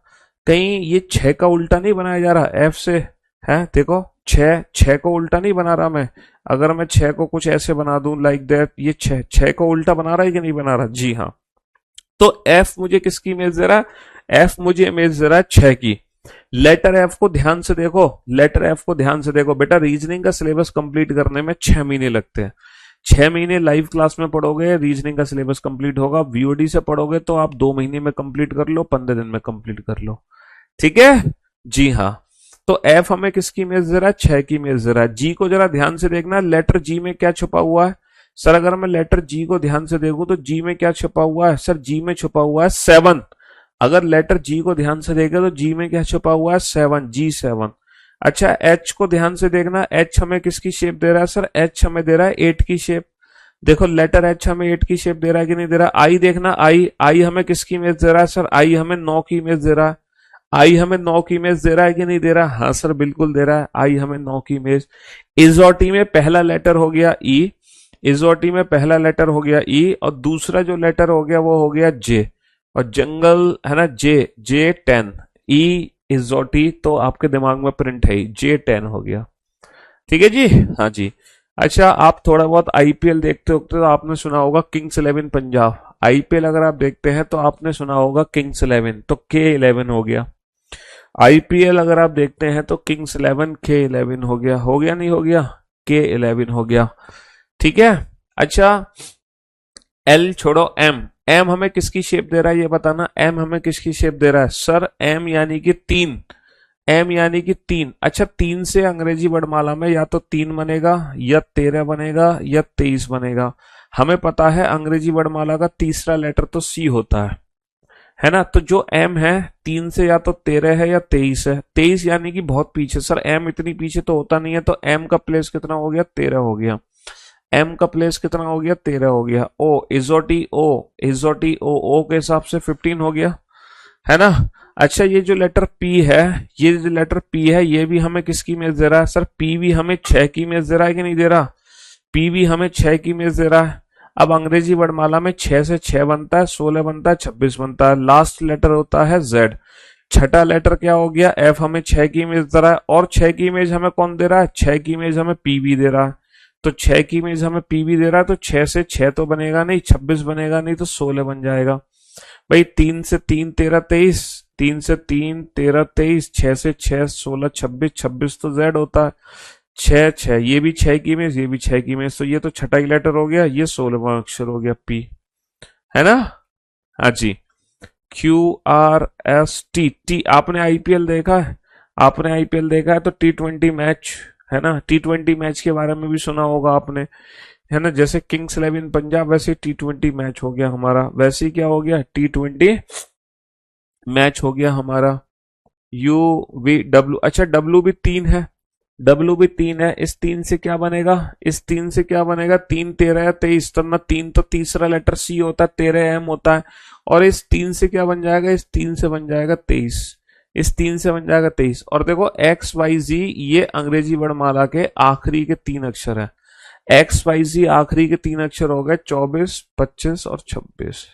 कहीं ये 6 का उल्टा नहीं बनाया जा रहा एफ से? है देखो, 6 को उल्टा नहीं बना रहा मैं। अगर मैं 6 को कुछ ऐसे बना दूं लाइक दैट, ये 6 को उल्टा बना रहा है कि नहीं बना रहा? जी हाँ। तो एफ मुझे किसकी इमेज दे रहा है? एफ मुझे इमेज दे रहा है 6 की। लेटर एफ को ध्यान से देखो, लेटर एफ को ध्यान से देखो बेटा, रीजनिंग का सिलेबस कंप्लीट करने में 6 महीने लगते हैं। 6 महीने लाइव क्लास में पढ़ोगे, रीजनिंग का सिलेबस कंप्लीट होगा। वीओडी से पढ़ोगे तो आप 2 महीने में कंप्लीट कर लो, 15 दिन में कंप्लीट कर लो। ठीक है जी हाँ। तो एफ हमें किसकी इमेज दे रहा है? 6 की इमेज दे रहा है। जी को जरा ध्यान से देखना, लेटर जी में क्या छुपा हुआ है? सर अगर मैं लेटर जी को ध्यान से देखूं तो जी में क्या छुपा हुआ है? सर जी में छुपा हुआ है 7। अगर लेटर जी को ध्यान से देखे तो जी में क्या छुपा हुआ है? 7, G7। अच्छा एच को ध्यान से देखना, एच हमें किसकी शेप दे रहा है? सर एच हमें दे रहा है 8 की शेप। देखो लेटर एच हमें 8 की शेप दे रहा है कि नहीं दे रहा? आई देखना, आई आई हमें किसकी इमेज दे रहा है? सर आई हमें 9 की इमेज दे रहा है। आई हमें 9 की इमेज दे रहा है कि नहीं दे रहा? हाँ सर बिल्कुल दे रहा है, आई हमें 9 की इमेज। इजोटी में पहला लेटर हो गया ई, इजोटी में पहला लेटर हो गया ई, और दूसरा जो लेटर हो गया वो हो गया जे, और जंगल है ना J10। ई इजोटी तो आपके दिमाग में प्रिंट है, J10 हो गया। ठीक है जी, हाँ जी। अच्छा आप थोड़ा बहुत आईपीएल देखते होते तो आपने सुना होगा किंग्स 11 पंजाब। आईपीएल अगर आप देखते हैं तो आपने सुना होगा किंग्स 11, तो K11 हो गया। आईपीएल अगर आप देखते हैं तो किंग्स 11 K11 हो गया नहीं हो गया? K11 हो गया। ठीक है। अच्छा एल छोड़ो, एम, एम हमें किसकी शेप दे रहा है ये बताना, एम हमें किसकी शेप दे रहा है? सर एम यानी कि 3, एम यानी कि 3। अच्छा 3 से अंग्रेजी वर्णमाला में या तो 3 बनेगा या 13 बनेगा या 23 बनेगा। हमें पता है अंग्रेजी वर्णमाला का तीसरा लेटर तो सी होता है ना? तो जो एम है 3 से या तो 13 है या 23 है। 23 यानी कि बहुत पीछे। सर एम इतनी पीछे तो होता नहीं है, तो एम का प्लेस कितना हो गया? 13 हो गया। एम का प्लेस कितना हो गया? 13 हो गया। ओ इजोटी ओ, इजोटी ओ, ओ के हिसाब से 15 हो गया, है ना? अच्छा ये जो लेटर पी है, ये जो लेटर पी है ये भी हमें किसकी इमेज दे रहा है? सर पी भी हमें 6 की इमेज दे रहा है कि नहीं दे रहा? पी भी हमें 6 की इमेज दे रहा है। अब अंग्रेजी वर्णमाला में 6 से 6 बनता है, 16 बनता है, 26 बनता है। लास्ट लेटर होता है जेड। छठा लेटर क्या हो गया? एफ हमें 6 की इमेज दे रहा है, और 6 की इमेज हमें कौन दे रहा है? 6 की इमेज हमें पी भी दे रहा है। तो 6 की इमेज हमें पी भी दे रहा है, तो 6 से 6 तो बनेगा नहीं, 26 बनेगा नहीं, तो 16 बन जाएगा। भाई 3 से 3 13 23, 3 से 3 13 23, 6 से 6 16 26, 26 तो जेड होता है। 6 6 ये भी 6 की इमेज, ये भी 6 की इमेज, तो ये तो छठा ही लेटर हो गया, ये 16वां अक्षर हो गया पी, है ना? हाँ जी। QRST, टी आपने आईपीएल देखा है? आपने आईपीएल देखा है तो T20 मैच, है ना? T20 मैच के बारे में भी सुना होगा आपने, है ना? जैसे किंग्स 11 पंजाब वैसे T20 मैच हो गया हमारा, वैसे ही क्या हो गया? T20 मैच हो गया हमारा। UVW, अच्छा डब्ल्यू भी 3 है, डब्ल्यू भी 3 है। इस 3 से क्या बनेगा? इस 3 से क्या बनेगा? 3 13 या 23, तो ना 3 तो तीसरा लेटर सी होता है, 13 एम होता है, और इस 3 से क्या बन जाएगा? इस 3 से बन जाएगा 23, इस 3 से बन जाएगा 23। और देखो XYZ ये अंग्रेजी वर्णमाला के आखिरी के 3 अक्षर है। XYZ आखिरी के 3 अक्षर हो गए 24 25 और 26,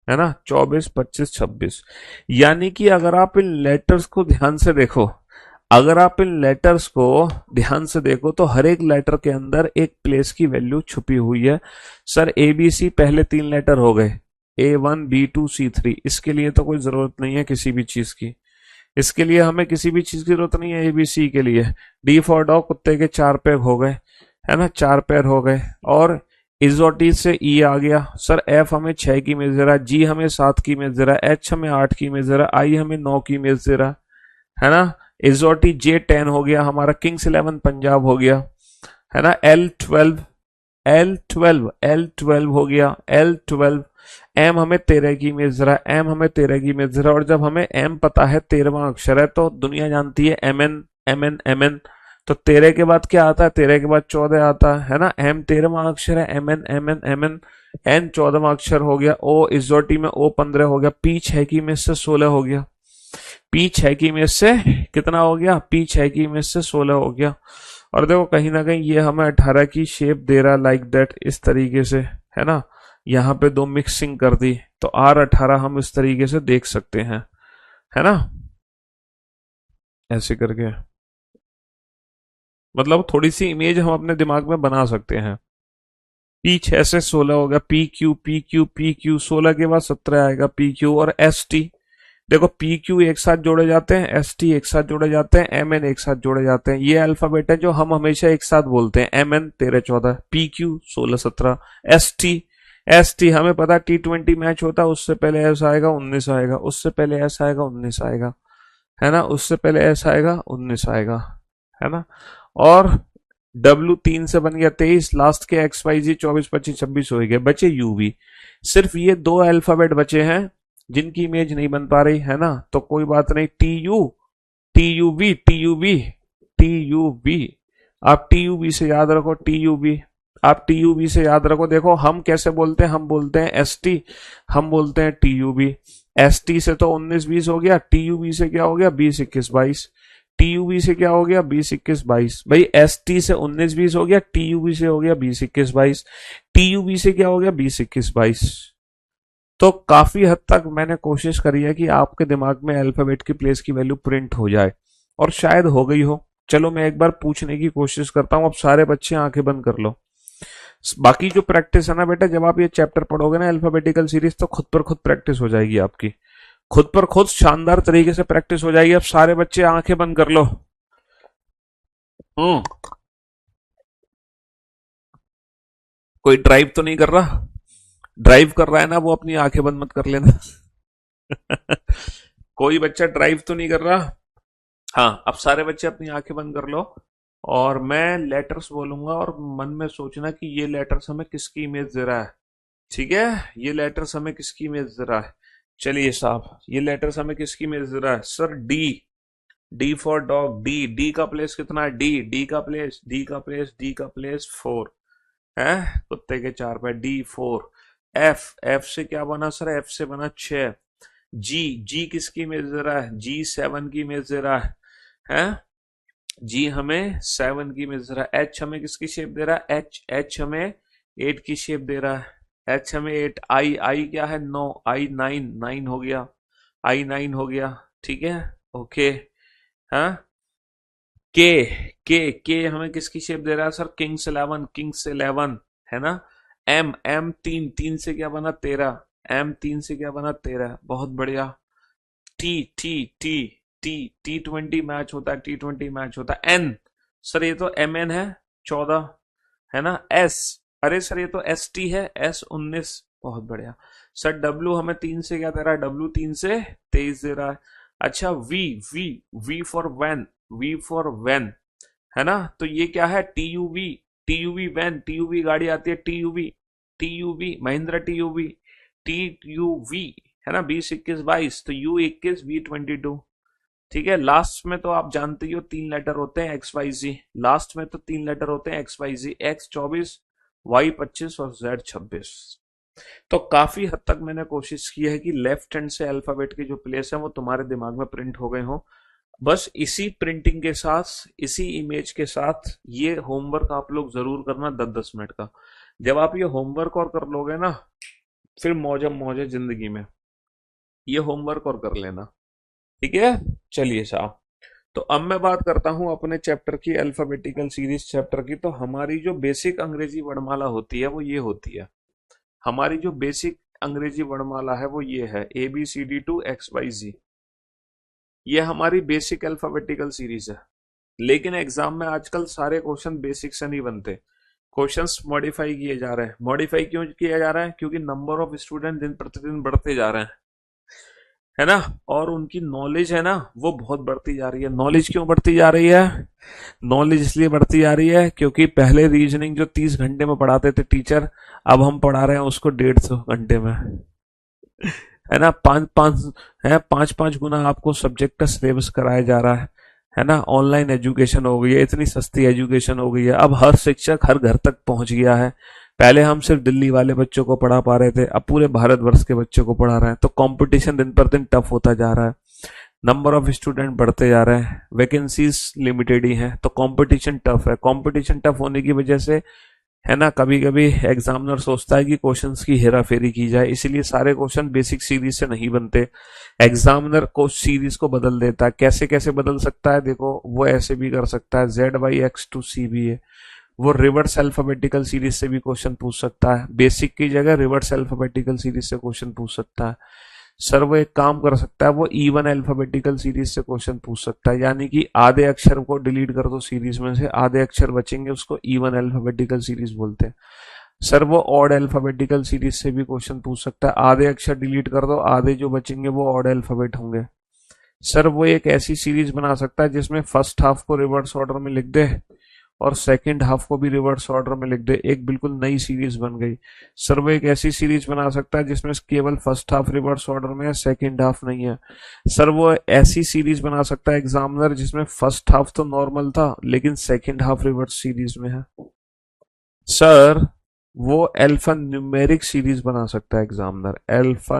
है ना? 24 25 26। यानी कि अगर आप इन लेटर्स को ध्यान से देखो, अगर आप इन लेटर्स को ध्यान से देखो तो हर एक लेटर के अंदर एक प्लेस की वैल्यू छुपी हुई है। सर ABC पहले 3 लेटर हो गए, A1 B2 C3, इसके लिए तो कोई जरूरत नहीं है किसी भी चीज की, इसके लिए हमें किसी भी चीज की जरूरत नहीं है ABC के लिए। D फॉर डॉग, कुत्ते के 4 पैर हो गए, है ना? 4 पैर हो गए। और इजोटी से ई आ गया। सर एफ हमें 6 की इमेज दे रहा है, जी हमें 7 की इमेज दे रहा है, एच हमें 8 की इमेज दे रहा है, आई हमें 9 की इमेज दे रहा है ना? इजोटी J10 हो गया हमारा, किंग्स 11 पंजाब हो गया, है ना? L12 L12 L12 हो गया, L12। एम हमें 13 की इमेज दे रहा है, एम हमें 13 की इमेज दे रहा है, और जब हमें एम पता है 13वां अक्षर है तो दुनिया जानती है MN MN MN, तो 13 के बाद क्या आता है? 13 के बाद 14 आता है ना? एम 13वां अक्षर है, MN MN MN, एन 14वां अक्षर हो गया। ओ इजोटी में O 15 हो गया, पी 6 की इमेज से 16 हो गया, पी 6 की इमेज से कितना हो गया? पी 6 की इमेज से 16 हो गया। और देखो कहीं ना कहीं ये हमें 18 की शेप दे रहा, लाइक दैट, इस तरीके से, है ना? यहाँ पे 2 मिक्सिंग कर दी तो R18 हम इस तरीके से देख सकते हैं, है ना? ऐसे करके मतलब थोड़ी सी इमेज हम अपने दिमाग में बना सकते हैं। पी 6 से 16 हो गया, PQ PQ PQ, 16 के बाद 17 आएगा PQ। और ST, देखो पी क्यू एक साथ जोड़े जाते हैं, एस टी एक साथ जोड़े जाते हैं, एम एन एक साथ जोड़े जाते हैं। ये अल्फाबेट है जो हम हमेशा एक साथ बोलते हैं। M N 13-14, P Q 16-17, S T हमें पता T20 मैच होता है, उससे पहले एस आएगा 19 आएगा, उससे पहले एस आएगा 19 आएगा, है ना, उससे पहले एस आएगा 19 आएगा, है ना। और डब्ल्यू 3 से बन गया 23, लास्ट के एक्स वाई जी 24 25 26 हो गए, बचे यू वी। सिर्फ ये दो अल्फाबेट बचे हैं जिनकी इमेज नहीं बन पा रही, है ना, तो कोई बात नहीं। T U, T U B, T U B, T U B, आप टी यू बी से याद रखो, टी यू बी, आप टी यू बी से याद रखो। देखो हम कैसे बोलते हैं, हम बोलते हैं एस टी, हम बोलते हैं T U B. S T से तो 19-20 हो गया, टी यू बी से क्या हो गया 20-21-22, टी यू बी से क्या हो गया 20-21-22। भाई एस टी से 19-20 हो गया, टी यू बी से हो गया 20-21-22, टी यू बी से क्या हो गया 20-21-22। तो काफी हद तक मैंने कोशिश करी है कि आपके दिमाग में अल्फाबेट की प्लेस की वैल्यू प्रिंट हो जाए, और शायद हो गई हो। चलो मैं एक बार पूछने की कोशिश करता हूं। अब सारे बच्चे आंखें बंद कर लो। बाकी जो प्रैक्टिस है ना बेटा, जब आप ये चैप्टर पढ़ोगे ना अल्फाबेटिकल सीरीज, तो खुद पर खुद प्रैक्टिस हो जाएगी आपकी, खुद पर खुद शानदार तरीके से प्रैक्टिस हो जाएगी। अब सारे बच्चे आंखें बंद कर लो। हम्म। कोई ड्राइव तो नहीं कर रहा? ड्राइव कर रहा है ना, वो अपनी आंखें बंद मत कर लेना। कोई बच्चा ड्राइव तो नहीं कर रहा? हाँ, अब सारे बच्चे अपनी आंखें बंद कर लो, और मैं लेटर्स बोलूंगा और मन में सोचना कि ये लेटर्स हमें किसकी इमेज दे रहा है। ठीक है, ये लेटर्स हमें किसकी इमेज दे रहा है? चलिए साहब, ये लेटर्स हमें किसकी इमेज दे रहा है? Sir D, D for dog, D, D का प्लेस कितना है? डी, डी का प्लेस, डी का प्लेस, डी का प्लेस 4 है, कुत्ते के 4 पे, डी 4। एफ, एफ से क्या बना सर? एफ से बना 6। जी, जी किसकी इमेज दे रहा है? जी 7 की इमेज दे रहा है? जी हमें 7 की इमेज दे रहा है। एच हमें किसकी शेप दे रहा है? एच, एच हमें 8 की शेप दे रहा है। एच हमें 8। आई, आई क्या है? 9, आई 9, 9 हो गया, आई 9 हो गया, ठीक है, ओके। हाँ, के, के हमें किसकी शेप दे रहा है सर? किंग्स 11, किंग्स 11, है ना। एम, एम 3, 3 से क्या बना? 13, एम 3 से क्या बना? 13, बहुत बढ़िया। T, T, T, T, T20 match होता है, T20 मैच होता है। एन, सर ये तो एम एन है, 14, है ना। एस, अरे सर ये तो एस टी है, एस 19, बहुत बढ़िया। सर डब्ल्यू हमें 3 से क्या दे रहा है? डब्ल्यू 3 से 23 दे रहा है। अच्छा V, V, V for van, V for van, है ना। तो ये क्या है? T U V, T U V van, T U V गाड़ी आती है, T U V, T U V Mahindra, T U V, T U V, है ना। 20-21-22, तो यू 21, वी 22, ठीक है। लास्ट में तो आप जानते ही हो 3 लेटर होते हैं, एक्स वाई जी, लास्ट में तो 3 लेटर होते हैं एक्स वाई जी, एक्स 24, वाई 25 और जेड 26। तो काफी हद तक मैंने कोशिश की है कि लेफ्ट हैंड से अल्फाबेट की जो प्लेस है वो तुम्हारे दिमाग में प्रिंट हो गए हो। बस इसी प्रिंटिंग के साथ, इसी इमेज के साथ ये होमवर्क आप लोग जरूर करना 10-10 मिनट का। जब आप ये होमवर्क और कर लोगे ना, फिर मौज मौज है जिंदगी में। ये होमवर्क और कर लेना, ठीक है। चलिए साहब, तो अब मैं बात करता हूं अपने चैप्टर की, अल्फाबेटिकल सीरीज चैप्टर की। तो हमारी जो बेसिक अंग्रेजी वर्णमाला होती है वो ये होती है। हमारी जो बेसिक अंग्रेजी वर्णमाला है वो ये है, ABCD to XYZ। ये हमारी बेसिक अल्फाबेटिकल सीरीज है। लेकिन एग्जाम में आजकल सारे क्वेश्चन बेसिक से नहीं बनते, क्वेश्चंस मॉडिफाई किए जा रहे हैं। मॉडिफाई क्यों किया जा रहा है? क्योंकि नंबर ऑफ स्टूडेंट दिन प्रतिदिन बढ़ते जा रहे हैं, है ना, और उनकी नॉलेज है ना वो बहुत बढ़ती जा रही है। नॉलेज क्यों बढ़ती जा रही है? नॉलेज इसलिए बढ़ती जा रही है क्योंकि पहले रीजनिंग जो 30 घंटे में पढ़ाते थे टीचर, अब हम पढ़ा रहे हैं उसको 150 घंटे में, है ना। पांच पांच गुना आपको सब्जेक्ट का सिलेबस कराया जा रहा है ना। ऑनलाइन एजुकेशन हो गई है, इतनी सस्ती एजुकेशन हो गई है, अब हर शिक्षक हर घर तक पहुंच गया है। पहले हम सिर्फ दिल्ली वाले बच्चों को पढ़ा पा रहे थे, अब पूरे भारतवर्ष के बच्चों को पढ़ा रहे हैं। तो कंपटीशन दिन पर दिन टफ होता जा रहा है, नंबर ऑफ स्टूडेंट बढ़ते जा रहे हैं, वैकेंसीज लिमिटेड ही हैं, तो कंपटीशन टफ है। कंपटीशन टफ होने की वजह से, है ना, कभी कभी एग्जामिनर सोचता है कि क्वेश्चंस की हेरा फेरी की जाए, इसीलिए सारे क्वेश्चन बेसिक सीरीज से नहीं बनते। एग्जामिनर को सीरीज को बदल देता है। कैसे कैसे बदल सकता है? देखो, वो ऐसे भी कर सकता है, Z/X to C भी है। वो रिवर्स अल्फाबेटिकल सीरीज से भी क्वेश्चन पूछ सकता है, बेसिक की जगह रिवर्स अल्फाबेटिकल सीरीज से क्वेश्चन पूछ सकता है। सर वो एक काम कर सकता है, वो इवन अल्फाबेटिकल सीरीज से क्वेश्चन पूछ सकता है, यानी कि आधे अक्षर को डिलीट कर दो सीरीज में से, आधे अक्षर बचेंगे, उसको इवन अल्फाबेटिकल सीरीज बोलते हैं। सर वो ऑड अल्फाबेटिकल सीरीज से भी क्वेश्चन पूछ सकता है, आधे अक्षर डिलीट कर दो, आधे जो बचेंगे वो ऑड अल्फाबेट होंगे। सर वो एक ऐसी सीरीज बना सकता है जिसमें फर्स्ट हाफ को रिवर्स ऑर्डर में लिख दे और सेकंड हाफ को भी रिवर्स ऑर्डर में लिख दे, एक बिल्कुल नई सीरीज बन गई। सर वो एक ऐसी सीरीज बना सकता है जिसमें केवल फर्स्ट हाफ रिवर्स ऑर्डर में है, सेकंड हाफ नहीं है। सर वो ऐसी सीरीज बना सकता है एग्जामिनर जिसमें फर्स्ट हाफ तो नॉर्मल था लेकिन सेकंड हाफ रिवर्स सीरीज में है। सर वो अल्फा न्यूमेरिक सीरीज बना सकता है एग्जामिनर, अल्फा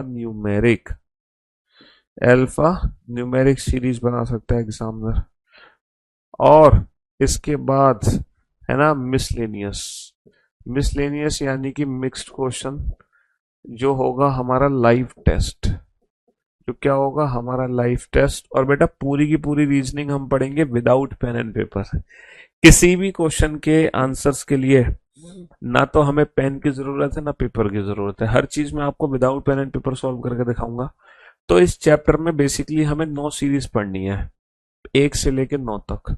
न्यूमेरिक सीरीज बना सकता है एग्जामिनर। और इसके बाद है ना मिसलेनियस, मिसलेनियस यानी कि मिक्स्ड क्वेश्चन, जो होगा हमारा लाइव टेस्ट, जो क्या होगा हमारा लाइव टेस्ट। और बेटा पूरी की पूरी रीजनिंग हम पढ़ेंगे विदाउट पेन एंड पेपर। किसी भी क्वेश्चन के आंसर्स के लिए ना तो हमें पेन की जरूरत है ना पेपर की जरूरत है, हर चीज मैं आपको without pen and paper solve करके दिखाऊंगा। तो इस चैप्टर में बेसिकली हमें 9 सीरीज पढ़नी है, 1 से लेकर 9 तक,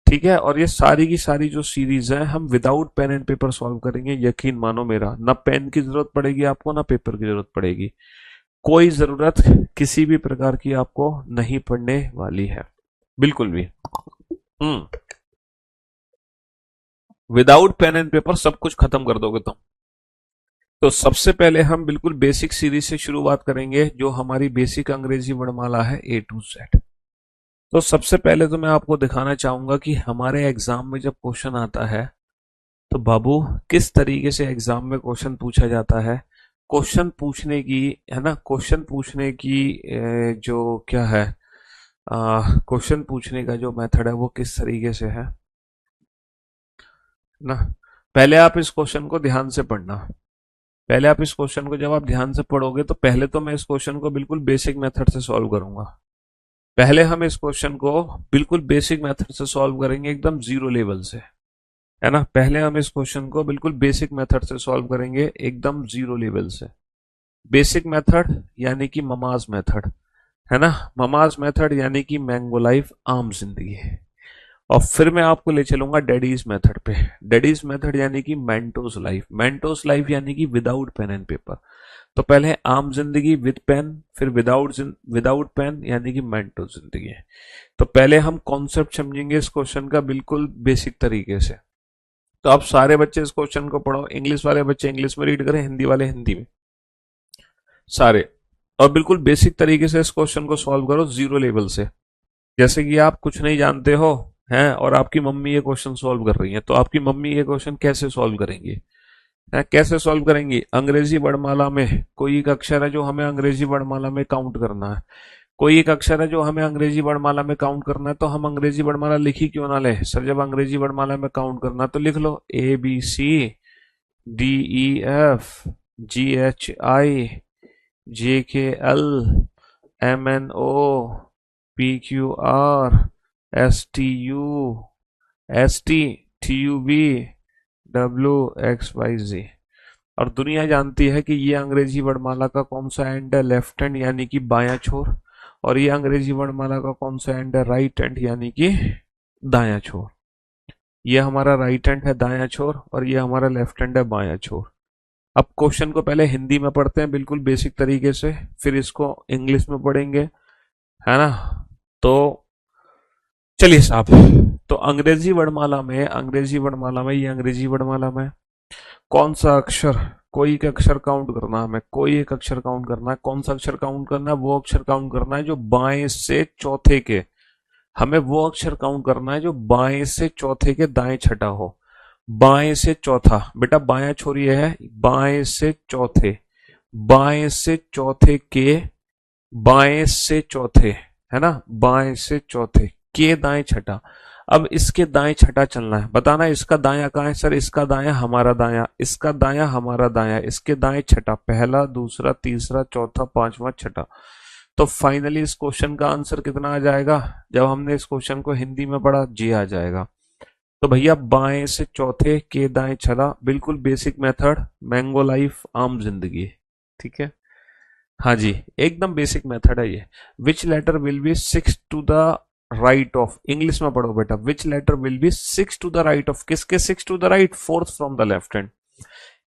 ठीक है। और ये सारी की सारी जो सीरीज है हम without pen and paper solve करेंगे, यकीन मानो मेरा, ना पेन की जरूरत पड़ेगी आपको ना पेपर की जरूरत पड़ेगी, कोई जरूरत किसी भी प्रकार की आपको नहीं पड़ने वाली है, बिल्कुल भी। विदाउट पेन एंड पेपर सब कुछ खत्म कर दोगे तुम। तो सबसे पहले हम बिल्कुल बेसिक सीरीज से शुरुआत करेंगे, जो हमारी बेसिक अंग्रेजी वर्णमाला है A to Z। तो सबसे पहले तो मैं आपको दिखाना चाहूंगा कि हमारे एग्जाम में जब क्वेश्चन आता है तो बाबू किस तरीके से एग्जाम में क्वेश्चन पूछा जाता है। क्वेश्चन पूछने की है ना, क्वेश्चन पूछने की जो क्या है, क्वेश्चन पूछने का जो मेथड है वो किस तरीके से है ना। पहले आप इस क्वेश्चन को ध्यान से पढ़ना, पहले आप इस क्वेश्चन को जब आप ध्यान से पढ़ोगे तो पहले तो मैं इस क्वेश्चन को बिल्कुल बेसिक मेथड से सॉल्व करूंगा। पहले हम इस क्वेश्चन को बिल्कुल बेसिक मेथड से सॉल्व करेंगे, एकदम जीरो लेवल से, है ना। पहले हम इस क्वेश्चन को बिल्कुल बेसिक मेथड से सॉल्व करेंगे, एकदम जीरो लेवल से। बेसिक मेथड यानी कि ममाज मेथड, है ना, ममाज मेथड यानी कि मैंगो लाइफ, आम जिंदगी। और फिर मैं आपको ले चलूंगा डैडीज मेथड पे, डैडीज मेथड यानी कि मेंटोस लाइफ, मेंटोस लाइफ यानी कि विदाउट पेन एंड पेपर। तो पहले आम जिंदगी विद पेन, फिर विदाउट पेन यानी कि मेंटोस जिंदगी। तो पहले हम कॉन्सेप्ट समझेंगे इस क्वेश्चन का बिल्कुल बेसिक तरीके से। तो आप सारे बच्चे इस क्वेश्चन को पढ़ो, इंग्लिश वाले बच्चे इंग्लिश में रीड करें, हिंदी वाले हिंदी में, सारे। और बिल्कुल बेसिक तरीके से इस क्वेश्चन को सॉल्व करो जीरो लेवल से, जैसे कि आप कुछ नहीं जानते हो हैं और आपकी मम्मी ये क्वेश्चन सॉल्व कर रही है, तो आपकी मम्मी ये क्वेश्चन कैसे सॉल्व करेंगी, है कैसे सॉल्व करेंगी। अंग्रेजी वर्णमाला में कोई एक अक्षर है जो हमें अंग्रेजी वर्णमाला में काउंट करना है, कोई एक अक्षर है जो हमें अंग्रेजी वर्णमाला में काउंट करना है, तो हम अंग्रेजी वर्णमाला लिखी क्यों ना ले। सर जब अंग्रेजी वर्णमाला में काउंट करना तो लिख लो ABCDEFGHIJKLMNOPQRSTUSTTUV और दुनिया जानती है कि ये अंग्रेजी वर्णमाला का कौन सा एंड है, लेफ्ट हैंड यानी कि बायां छोर, और ये अंग्रेजी वर्णमाला का कौन सा एंड है, राइट हैंड यानी कि दायां छोर। ये हमारा राइट हैंड है दायां छोर और ये हमारा लेफ्ट हैंड है बायां छोर। अब क्वेश्चन को पहले हिंदी में पढ़ते हैं बिल्कुल बेसिक तरीके से, फिर इसको इंग्लिश में पढ़ेंगे, है ना। तो चलिए साहब, तो अंग्रेजी वर्णमाला में ये अंग्रेजी वर्णमाला में कौन सा अक्षर, कोई एक अक्षर काउंट करना है हमें, कोई एक अक्षर काउंट करना है। कौन सा अक्षर काउंट करना है, वो अक्षर काउंट करना है जो बाएं से चौथे के, हमें वो अक्षर काउंट करना है जो बाएं से चौथे के दाएं छठा हो। बाएं से चौथा, बेटा बायां छोर ये है, बाएं से चौथे, बाएं से चौथे के, बाएं से चौथे, है ना, बाएं से चौथे के दाएं छठा। अब इसके दाएं छठा चलना है, बताना इसका दायां कहाँ है। सर इसका दायां हमारा दायां, इसका दायां हमारा दायां, इसके दाएं छठा, पहला दूसरा तीसरा चौथा पांचवा छठा। तो फाइनली इस क्वेश्चन का आंसर कितना आ जाएगा, जब हमने इस क्वेश्चन को हिंदी में पढ़ा, जी आ जाएगा। तो भैया बाएं से चौथे के दाएं छठा, बिल्कुल बेसिक मेथड, मैंगो लाइफ आम जिंदगी, ठीक है। हाँ जी, एकदम बेसिक मेथड है ये। Which letter will be six to the right of, English में पढ़ो बेटा, which letter will be six to the right of, किसके six to the right, fourth from the left hand,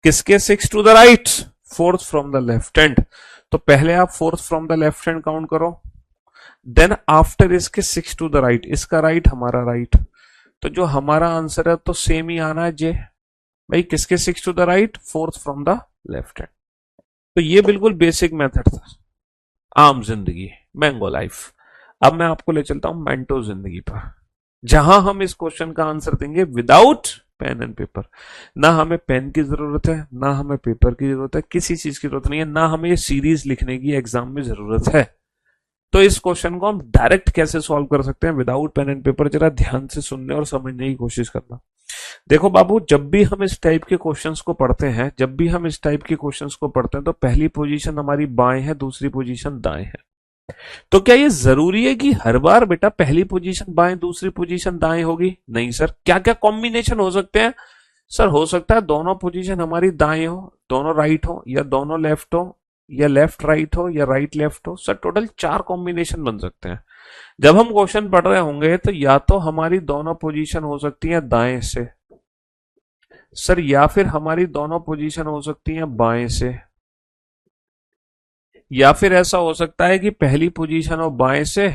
किसके six to the right, fourth from the left hand. तो पहले आप fourth from the left hand count करो, then after इसके six to the right, इसका right हमारा right, तो जो हमारा आंसर है तो सेम ही आना है जे, भाई किसके six to the right, fourth from the left hand. तो ये बिल्कुल बेसिक मेथड था, आम जिंदगी, मैंगो लाइफ। अब मैं आपको ले चलता हूं मेंटो जिंदगी पर, जहां हम इस क्वेश्चन का आंसर देंगे विदाउट पेन एंड पेपर। ना हमें पेन की जरूरत है, ना हमें पेपर की जरूरत है, किसी चीज की जरूरत नहीं है, ना हमें ये सीरीज लिखने की एग्जाम में जरूरत है। तो इस क्वेश्चन को हम डायरेक्ट कैसे सॉल्व कर सकते हैं विदाउट पेन एंड पेपर, जरा ध्यान से सुनने और समझने की कोशिश करना। देखो बाबू, जब भी हम इस टाइप के क्वेश्चंस को पढ़ते हैं, जब भी हम इस टाइप के क्वेश्चंस को पढ़ते हैं, तो पहली पोजीशन हमारी बाएं है, दूसरी पोजीशन दाएं है। तो क्या ये जरूरी है कि हर बार बेटा पहली पोजीशन बाएं दूसरी पोजीशन दाएं होगी? नहीं सर। क्या क्या कॉम्बिनेशन हो सकते हैं? सर हो सकता है दोनों पोजीशन हमारी दाएं हो, दोनों राइट हो, या दोनों लेफ्ट हो, या लेफ्ट राइट हो, या राइट लेफ्ट हो। सर टोटल 4 कॉम्बिनेशन बन सकते हैं। जब हम क्वेश्चन पढ़ रहे होंगे तो या तो हमारी दोनों पोजीशन हो सकती है दाएं से सर, या फिर हमारी दोनों पोजीशन हो सकती है बाएं से, या फिर ऐसा हो सकता है कि पहली पोजीशन हो बाएं से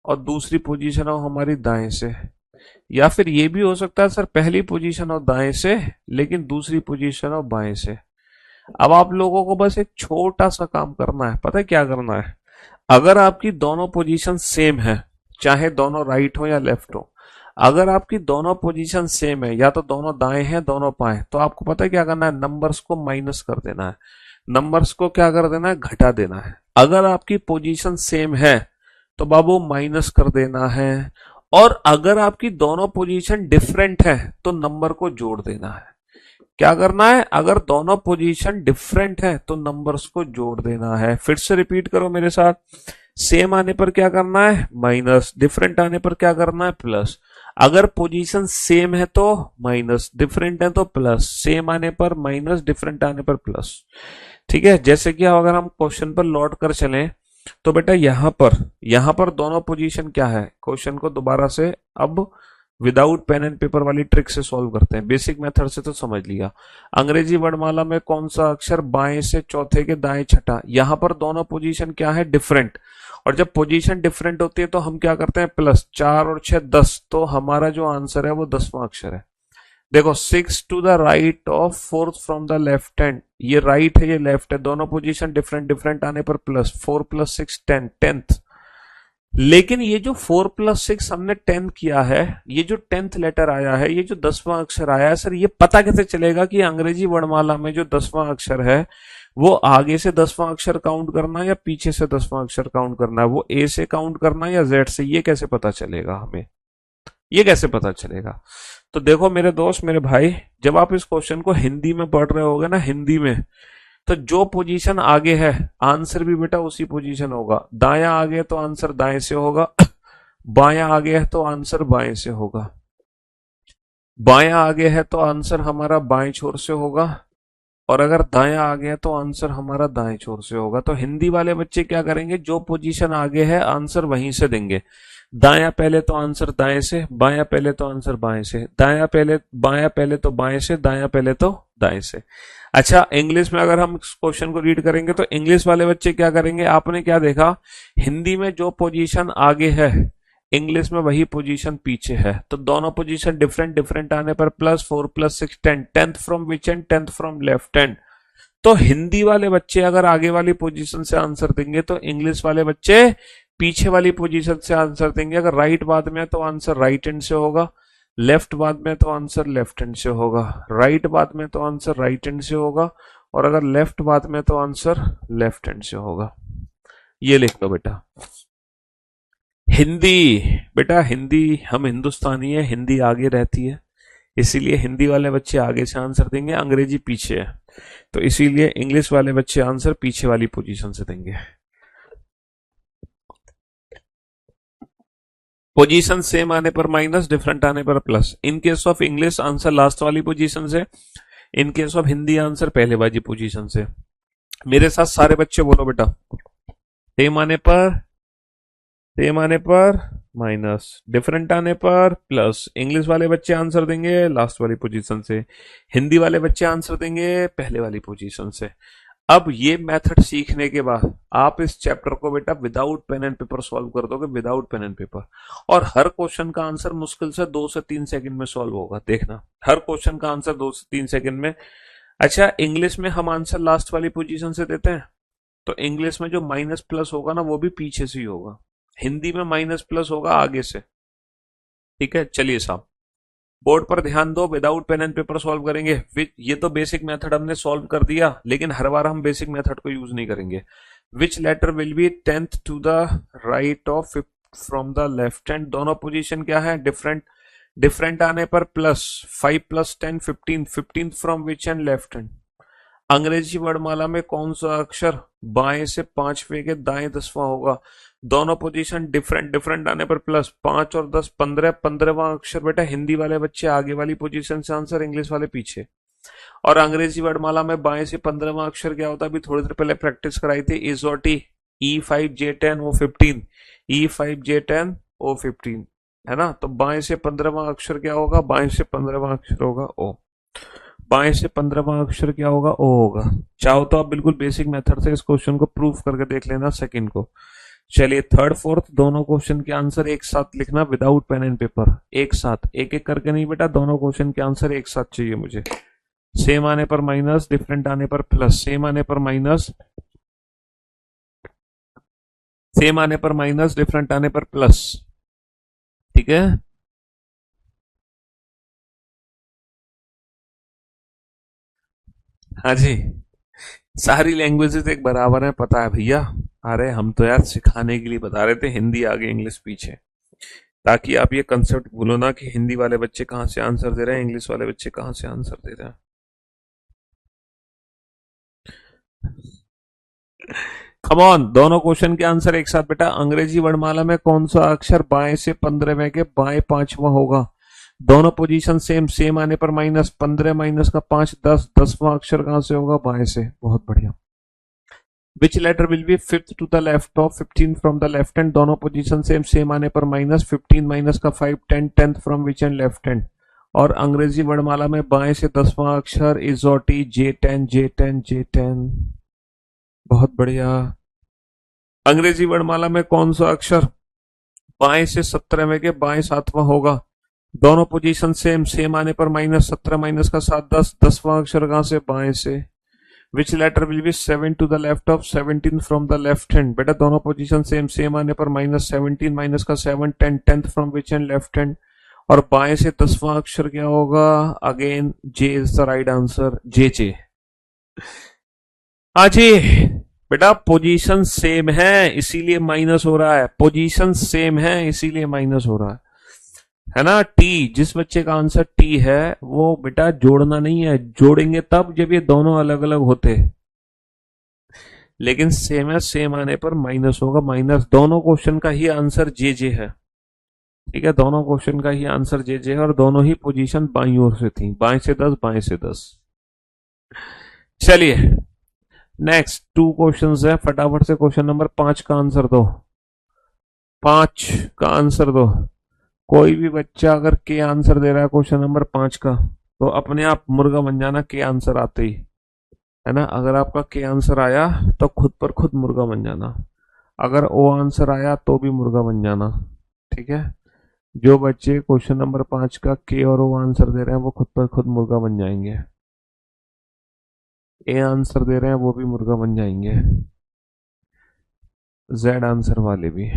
और दूसरी पोजीशन हो हमारी दाएं से, या फिर ये भी हो सकता है सर पहली पोजीशन हो दाएं से लेकिन दूसरी पोजीशन हो बाएं से। अब आप लोगों को बस एक छोटा सा काम करना है, पता है क्या करना है? अगर आपकी दोनों पोजीशन सेम है, चाहे दोनों राइट हो या लेफ्ट हो, अगर आपकी दोनों पोजीशन सेम है, या तो दोनों दाएं हैं दोनों बाएं, तो आपको पता है क्या करना है? नंबर्स को माइनस कर देना है, नंबर्स को क्या कर देना है? घटा देना है। अगर आपकी पोजीशन सेम है तो बाबू माइनस कर देना है, और अगर आपकी दोनों पोजीशन डिफरेंट है तो नंबर को जोड़ देना है। क्या करना है? अगर दोनों पोजीशन डिफरेंट है तो नंबर्स को जोड़ देना है। फिर से रिपीट करो मेरे साथ, सेम आने पर क्या करना है? माइनस, डिफरेंट आने पर क्या करना है? प्लस। अगर पोजीशन सेम है तो माइनस, डिफरेंट है तो प्लस, सेम आने पर माइनस, डिफरेंट आने पर प्लस। ठीक है, जैसे कि अगर हम क्वेश्चन पर लौट कर चलें तो बेटा यहां पर दोनों पोजीशन क्या है? क्वेश्चन को दोबारा से अब विदाउट पेन एंड पेपर वाली ट्रिक से सॉल्व करते हैं। बेसिक मेथड से तो समझ लिया। अंग्रेजी वर्णमाला में कौन सा अक्षर बाएं से चौथे के दाएं छठा? यहां पर दोनों पोजीशन क्या है? डिफरेंट। और जब पोजीशन डिफरेंट होती है तो हम क्या करते हैं? प्लस। 4 और 6 10, तो हमारा जो आंसर है वो 10वां अक्षर है। देखो, 6 to the right of fourth from the left hand, ये राइट है ये लेफ्ट है, दोनों पोजीशन डिफरेंट डिफरेंट आने पर प्लस। 4 + 6 10, 10th। लेकिन ये जो 4 + 6 हमने 10 किया है, ये जो 10th लेटर आया है, ये जो 10वां अक्षर आया है, सर ये पता कैसे चलेगा कि अंग्रेजी वर्णमाला में जो 10वां अक्षर है वो आगे से 10वां अक्षर काउंट करना है या पीछे से 10वां अक्षर काउंट करना है, वो ए से काउंट करना है या जेड से? ये कैसे पता चलेगा हमें? ये कैसे पता चलेगा? तो देखो मेरे दोस्त, मेरे भाई, जब आप इस क्वेश्चन को हिंदी में पढ़ रहे होगे ना, हिंदी में, तो जो पोजीशन आगे है आंसर भी बेटा उसी पोजीशन होगा। दाया आगे तो आंसर दाएं से होगा, बाया आगे है तो आंसर बाएं से होगा, बाया आगे है तो आंसर हमारा बाएं छोर से होगा, और अगर दाया आ गया तो आंसर हमारा दाएं छोर से होगा। तो हिंदी वाले बच्चे क्या करेंगे? जो पोजीशन आगे है आंसर वहीं से देंगे। दाया पहले तो आंसर दाएं से, बाया पहले तो आंसर बाएं से, दाया पहले, बाया पहले तो बाएं से, दाया पहले तो दाएं से। अच्छा, इंग्लिश में अगर हम इस क्वेश्चन को रीड करेंगे तो इंग्लिश वाले बच्चे क्या करेंगे? आपने क्या देखा? हिंदी में जो पोजीशन आगे है इंग्लिश में वही पोजीशन पीछे है, तो दोनों पोजीशन डिफरेंट डिफरेंट आने पर plus. 4 + 6 10, 10th from which and? 10th from left hand. तो हिंदी वाले बच्चे अगर आगे वाली पोजीशन से आंसर देंगे तो इंग्लिश वाले बच्चे पीछे वाली पोजीशन से आंसर देंगे। अगर राइट बाद में है तो आंसर राइट हैंड से होगा, लेफ्ट बाद में तो आंसर लेफ्ट हैंड से होगा, राइट बाद में तो आंसर राइट हैंड से होगा, और अगर लेफ्ट बाद में तो आंसर लेफ्ट हैंड से होगा। ये लिख लो बेटा। हिंदी, बेटा हिंदी, हम हिंदुस्तानी है, हिंदी आगे रहती है, इसीलिए हिंदी वाले बच्चे आगे से आंसर देंगे, अंग्रेजी पीछे है, तो इसीलिए इंग्लिश वाले बच्चे आंसर पीछे वाली पोजीशन से देंगे। पोजीशन सेम आने पर माइनस, डिफरेंट आने पर plus. In case of English answer last वाली पोजीशन से, in case of Hindi answer पहले वाली पोजीशन से। मेरे साथ सारे बच्चे बोलो बेटा। सेम आने पर, सेम आने पर माइनस, डिफरेंट आने पर प्लस। इंग्लिश वाले बच्चे आंसर देंगे लास्ट वाली पोजीशन से, हिंदी वाले बच्चे आंसर देंगे पहले वाली पोजीशन से। अब ये मेथड सीखने के बाद आप इस चैप्टर को बेटा without pen and paper solve कर दोगे, विदाउट पेन एंड पेपर। और हर क्वेश्चन का आंसर मुश्किल से 2 से 3 सेकंड में सॉल्व होगा, देखना हर क्वेश्चन का आंसर 2 से 3 सेकंड में। अच्छा, इंग्लिश में हम आंसर लास्ट वाली पोजीशन से देते हैं, तो इंग्लिश में जो माइनस प्लस होगा ना वो भी पीछे से ही होगा, हिंदी में माइनस प्लस होगा आगे से। ठीक है, चलिए साहब बोर्ड पर ध्यान दो, without pen and paper solve करेंगे। ये तो बेसिक मेथड हमने सॉल्व कर दिया, लेकिन हर बार हम बेसिक मेथड को यूज नहीं करेंगे। Which letter will be 10th to the right of 5th from the left hand. दोनों पोजीशन क्या है, डिफरेंट। डिफरेंट आने पर plus, 5 + 10 15, 15th from which hand, left hand. अंग्रेजी वर्णमाला में कौन सा अक्षर बाएं से 5वें के दाएं 10वां होगा। दोनों पोजीशन डिफरेंट, डिफरेंट आने पर प्लस, 5 और 10 15, 15वां अक्षर बेटा हिंदी वाले बच्चे आगे वाली पोजीशन से आंसर, इंग्लिश वाले पीछे। और अंग्रेजी वर्णमाला में बाएं से 15वां अक्षर क्या होता है, अभी थोड़ी देर पहले प्रैक्टिस कराई थी, इज और टी। E5J10O15, E5J10O15, है ना। तो बाएं से 15वां अक्षर क्या होगा, बाएं से 15वां अक्षर होगा O। बाएं से 15वां अक्षर क्या होगा, O होगा। चाहो तो आप बिल्कुल बेसिक मेथड से इस क्वेश्चन को प्रूफ करके देख लेना, सेकंड को। चलिए थर्ड फोर्थ दोनों क्वेश्चन के आंसर एक साथ लिखना विदाउट पेन एंड पेपर, एक साथ, एक एक करके नहीं बेटा, दोनों क्वेश्चन के आंसर एक साथ चाहिए मुझे। सेम आने पर माइनस, डिफरेंट आने पर प्लस। सेम आने पर माइनस, सेम आने पर माइनस, डिफरेंट आने पर प्लस। ठीक है, हाँ जी, सारी लैंग्वेजेस एक बराबर है, पता है भैया। अरे हम तो यार सिखाने के लिए बता रहे थे, हिंदी आगे इंग्लिश पीछे, ताकि आप ये कंसेप्ट भूलो ना कि हिंदी वाले बच्चे कहाँ से आंसर दे रहे हैं, इंग्लिश वाले बच्चे कहाँ से आंसर दे रहे हैं। कम ऑन, दोनों क्वेश्चन के आंसर एक साथ बेटा। अंग्रेजी वर्णमाला में कौन सा अक्षर बाएं से 15वें के बाएं 5वां होगा। दोनों पोजीशन सेम, सेम आने पर माइनस, 15 माइनस का 5 10, 10वां अक्षर कहां से होगा, बाएं से। बहुत बढ़िया। Which letter will be 5th to the left of 15 from the left hand. दोनों पोजीशन सेम, सेम आने पर माइनस, 15 माइनस का 5 10, 10th from which hand, left hand. और अंग्रेजी वर्णमाला में बाएं से 10वां अक्षर इज और टी, J10 J10 J10। बहुत बढ़िया। अंग्रेजी वर्णमाला में कौन सा अक्षर बाएं से 17वें के बाएं 7वां होगा। दोनों पोजीशन सेम, सेम आने पर माइनस, 17 माइनस का 7 10, 10वां अक्षर कहां से, बाएं से। Which letter will be 7 to the left of 17 from the left hand. बेटा दोनों पोजीशन सेम, सेम आने पर माइनस, 17 माइनस का 7 10, 10th from which hand, left hand. और बाएं से 10वां अक्षर क्या होगा, again J is the right answer, J. हाँ जी बेटा, पोजीशन सेम है इसीलिए माइनस हो रहा है, पोजीशन सेम है इसीलिए माइनस हो रहा है ना। टी, जिस बच्चे का आंसर टी है वो बेटा जोड़ना नहीं है, जोड़ेंगे तब जब ये दोनों अलग अलग होते, लेकिन सेम है, सेम आने पर माइनस होगा, माइनस। दोनों क्वेश्चन का ही आंसर जे है। ठीक है, दोनों क्वेश्चन का ही आंसर जे है, और दोनों ही पोजीशन बाई ओर से थी, बाएं से 10 बाएं से 10। चलिए नेक्स्ट 2 क्वेश्चंस है, फटाफट से क्वेश्चन नंबर 5 का आंसर दो, 5 का आंसर दो। कोई भी बच्चा अगर के आंसर दे रहा है क्वेश्चन नंबर 5 का, तो अपने आप मुर्गा बन जाना के आंसर आते ही, है ना। अगर आपका के आंसर आया तो खुद पर खुद मुर्गा बन जाना, अगर ओ आंसर आया तो भी मुर्गा बन जाना। ठीक है, जो बच्चे क्वेश्चन नंबर 5 का के और ओ आंसर दे रहे हैं वो खुद पर खुद मुर्गा बन जाएंगे, ए आंसर दे रहे हैं वो भी मुर्गा बन जाएंगे, जेड आंसर वाले भी।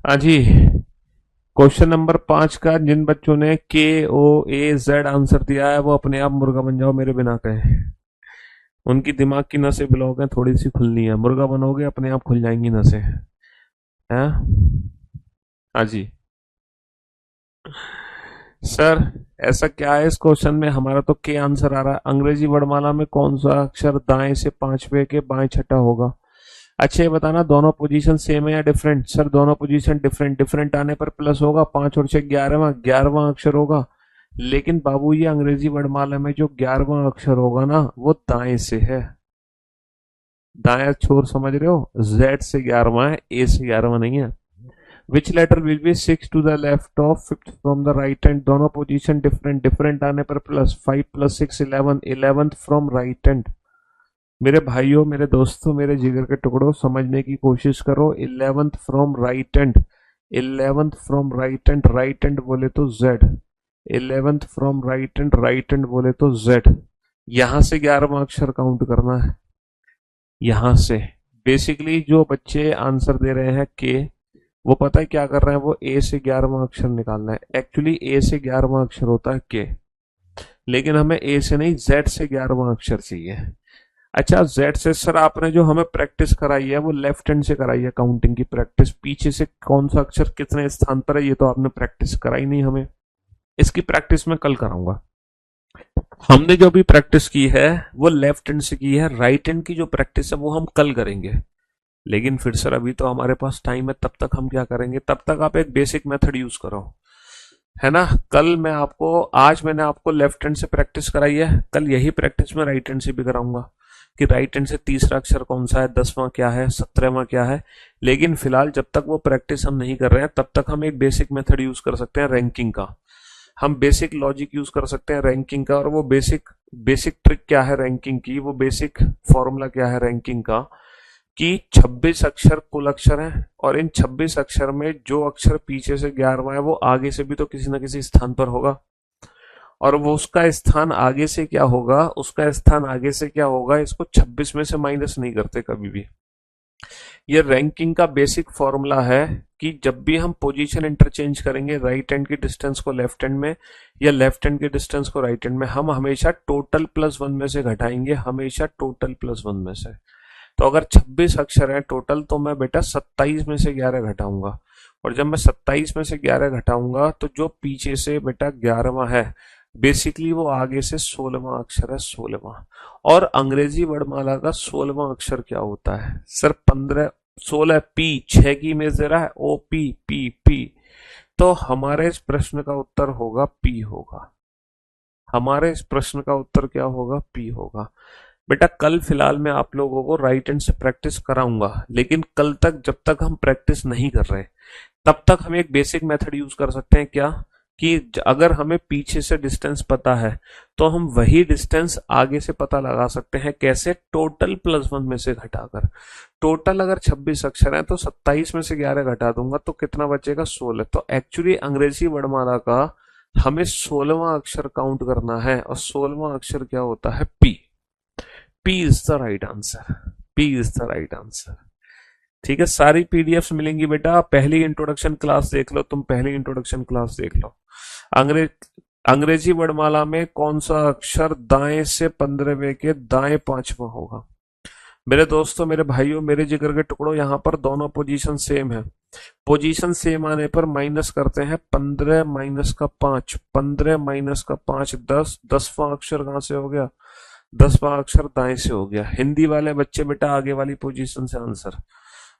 हाँ जी, क्वेश्चन नंबर 5 का जिन बच्चों ने के ओ ए जेड आंसर दिया है वो अपने आप मुर्गा बन जाओ मेरे बिना कहे। उनकी दिमाग की नसें ब्लॉक है, थोड़ी सी खुलनी है, मुर्गा बनोगे अपने आप खुल जाएंगी नसें, है। हाँ जी सर, ऐसा क्या है इस क्वेश्चन में, हमारा तो के आंसर आ रहा है। अंग्रेजी वर्णमाला में कौन सा अक्षर दाएं से 5वें के बाएं छठा होगा। अच्छा ये बताना दोनों पोजीशन सेम है या डिफरेंट। सर दोनों पोजीशन डिफरेंट, डिफरेंट आने पर प्लस होगा, 5 और 6 11वां, 11वां अक्षर होगा। लेकिन बाबू ये अंग्रेजी वर्णमाला में जो 11वां अक्षर होगा ना वो दाएं से है। दाएं छोर समझ रहे हो, जेड से 11वां है, ए से 11वां नहीं है। Which letter will be 6 to the left of 5th from the right hand, दोनों पोजीशन डिफरेंट, डिफरेंट आने पर +5 + 6 11, 11th फ्रॉम राइट हैंड। मेरे भाइयों, मेरे दोस्तों, मेरे जिगर के टुकड़ों, समझने की कोशिश करो। 11th from right hand, 11th from right hand, right hand बोले तो Z, 11th from right hand, right hand बोले तो जेड। यहां से 11वां अक्षर काउंट करना है, यहां से। बेसिकली जो बच्चे आंसर दे रहे हैं के, वो पता है क्या कर रहे हैं, वो ए से 11वां अक्षर निकालना है। एक्चुअली ए से 11वां अक्षर होता है के, लेकिन हमें ए से नहीं जेड से 11वां अक्षर चाहिए। अच्छा, जेड से सर आपने जो हमें प्रैक्टिस कराई है वो लेफ्ट हैंड से कराई है, काउंटिंग की प्रैक्टिस। पीछे से कौन सा अक्षर कितने स्थान पर है ये तो आपने प्रैक्टिस कराई नहीं हमें। इसकी प्रैक्टिस मैं कल कराऊंगा। हमने जो भी प्रैक्टिस की है वो लेफ्ट हैंड से की है, राइट हैंड की जो प्रैक्टिस है वो हम कल करेंगे। लेकिन फिर सर अभी तो हमारे पास टाइम है, तब तक हम क्या करेंगे, तब तक आप एक बेसिक मेथड यूज करो, है ना। कल मैं आपको, आज मैंने आपको लेफ्ट हैंड से प्रैक्टिस कराई है, कल यही प्रैक्टिस मैं राइट हैंड से भी कराऊंगा कि राइट हैंड से तीसरा अक्षर कौन सा है, 10वां क्या है, 17वां क्या है। लेकिन फिलहाल जब तक वो प्रैक्टिस हम नहीं कर रहे हैं तब तक हम एक बेसिक मेथड यूज कर सकते हैं रैंकिंग का। हम बेसिक लॉजिक यूज कर सकते हैं रैंकिंग का। और वो बेसिक बेसिक ट्रिक क्या है रैंकिंग की, वो बेसिक फॉर्मूला क्या है रैंकिंग का, कि 26 अक्षर कुल अक्षर हैं और इन 26 अक्षर में जो अक्षर पीछे से 11वां है वो आगे से भी तो किसी ना किसी स्थान पर होगा। और वो उसका स्थान आगे से क्या होगा, उसका स्थान आगे से क्या होगा, इसको 26 में से माइनस नहीं करते कभी भी। ये रैंकिंग का बेसिक फॉर्मूला है कि जब भी हम पोजीशन इंटरचेंज करेंगे राइट हैंड की डिस्टेंस को लेफ्ट हैंड में या लेफ्ट हैंड की डिस्टेंस को राइट हैंड में, हम हमेशा टोटल +1 में से घटाएंगे, हमेशा टोटल +1 में से। तो अगर 26 अक्षर है टोटल तो मैं बेटा 27 में से 11 घटाऊंगा। और जब मैं 27 में से 11 घटाऊंगा तो जो पीछे से बेटा 11वां है बेसिकली वो आगे से 16वां अक्षर है, 16वां। और अंग्रेजी वर्णमाला का 16वां अक्षर क्या होता है सर, 15 16 पी, 6 की इमेज दे रहा है, ओ पी पी पी। तो हमारे इस प्रश्न का उत्तर होगा पी होगा। हमारे इस प्रश्न का उत्तर क्या होगा, पी होगा। बेटा कल फिलहाल मैं आप लोगों को राइट हैंड से प्रैक्टिस कराऊंगा, लेकिन कल तक जब तक हम प्रैक्टिस नहीं कर रहे तब तक हम एक बेसिक मेथड यूज कर सकते हैं क्या, कि अगर हमें पीछे से डिस्टेंस पता है तो हम वही डिस्टेंस आगे से पता लगा सकते हैं। कैसे, टोटल +1 में से घटाकर। टोटल अगर 26 अक्षर है तो 27 में से 11 घटा दूंगा तो कितना बचेगा, 16। तो एक्चुअली अंग्रेजी वर्णमाला का हमें 16वां अक्षर काउंट करना है और 16वां अक्षर क्या होता है, P. P is the right answer, P is the right answer. ठीक है, सारी पीडीएफ्स मिलेंगी बेटा। पहली इंट्रोडक्शन क्लास देख लो, तुम पहली इंट्रोडक्शन क्लास देख लो। अंग्रेजी वर्णमाला में कौन सा अक्षर दाएं से 15वें के दाएं 5वां होगा। मेरे दोस्तों, मेरे भाइयों, मेरे जिगर के टुकड़ों, यहाँ पर दोनों पोजीशन सेम है। पोजीशन सेम आने पर माइनस करते हैं, 15 माइनस का 5, 15 माइनस का 5 10, 10वां अक्षर कहां से हो गया, 10वां अक्षर दाएं से हो गया। हिंदी वाले बच्चे बेटा आगे वाली पोजीशन से आंसर।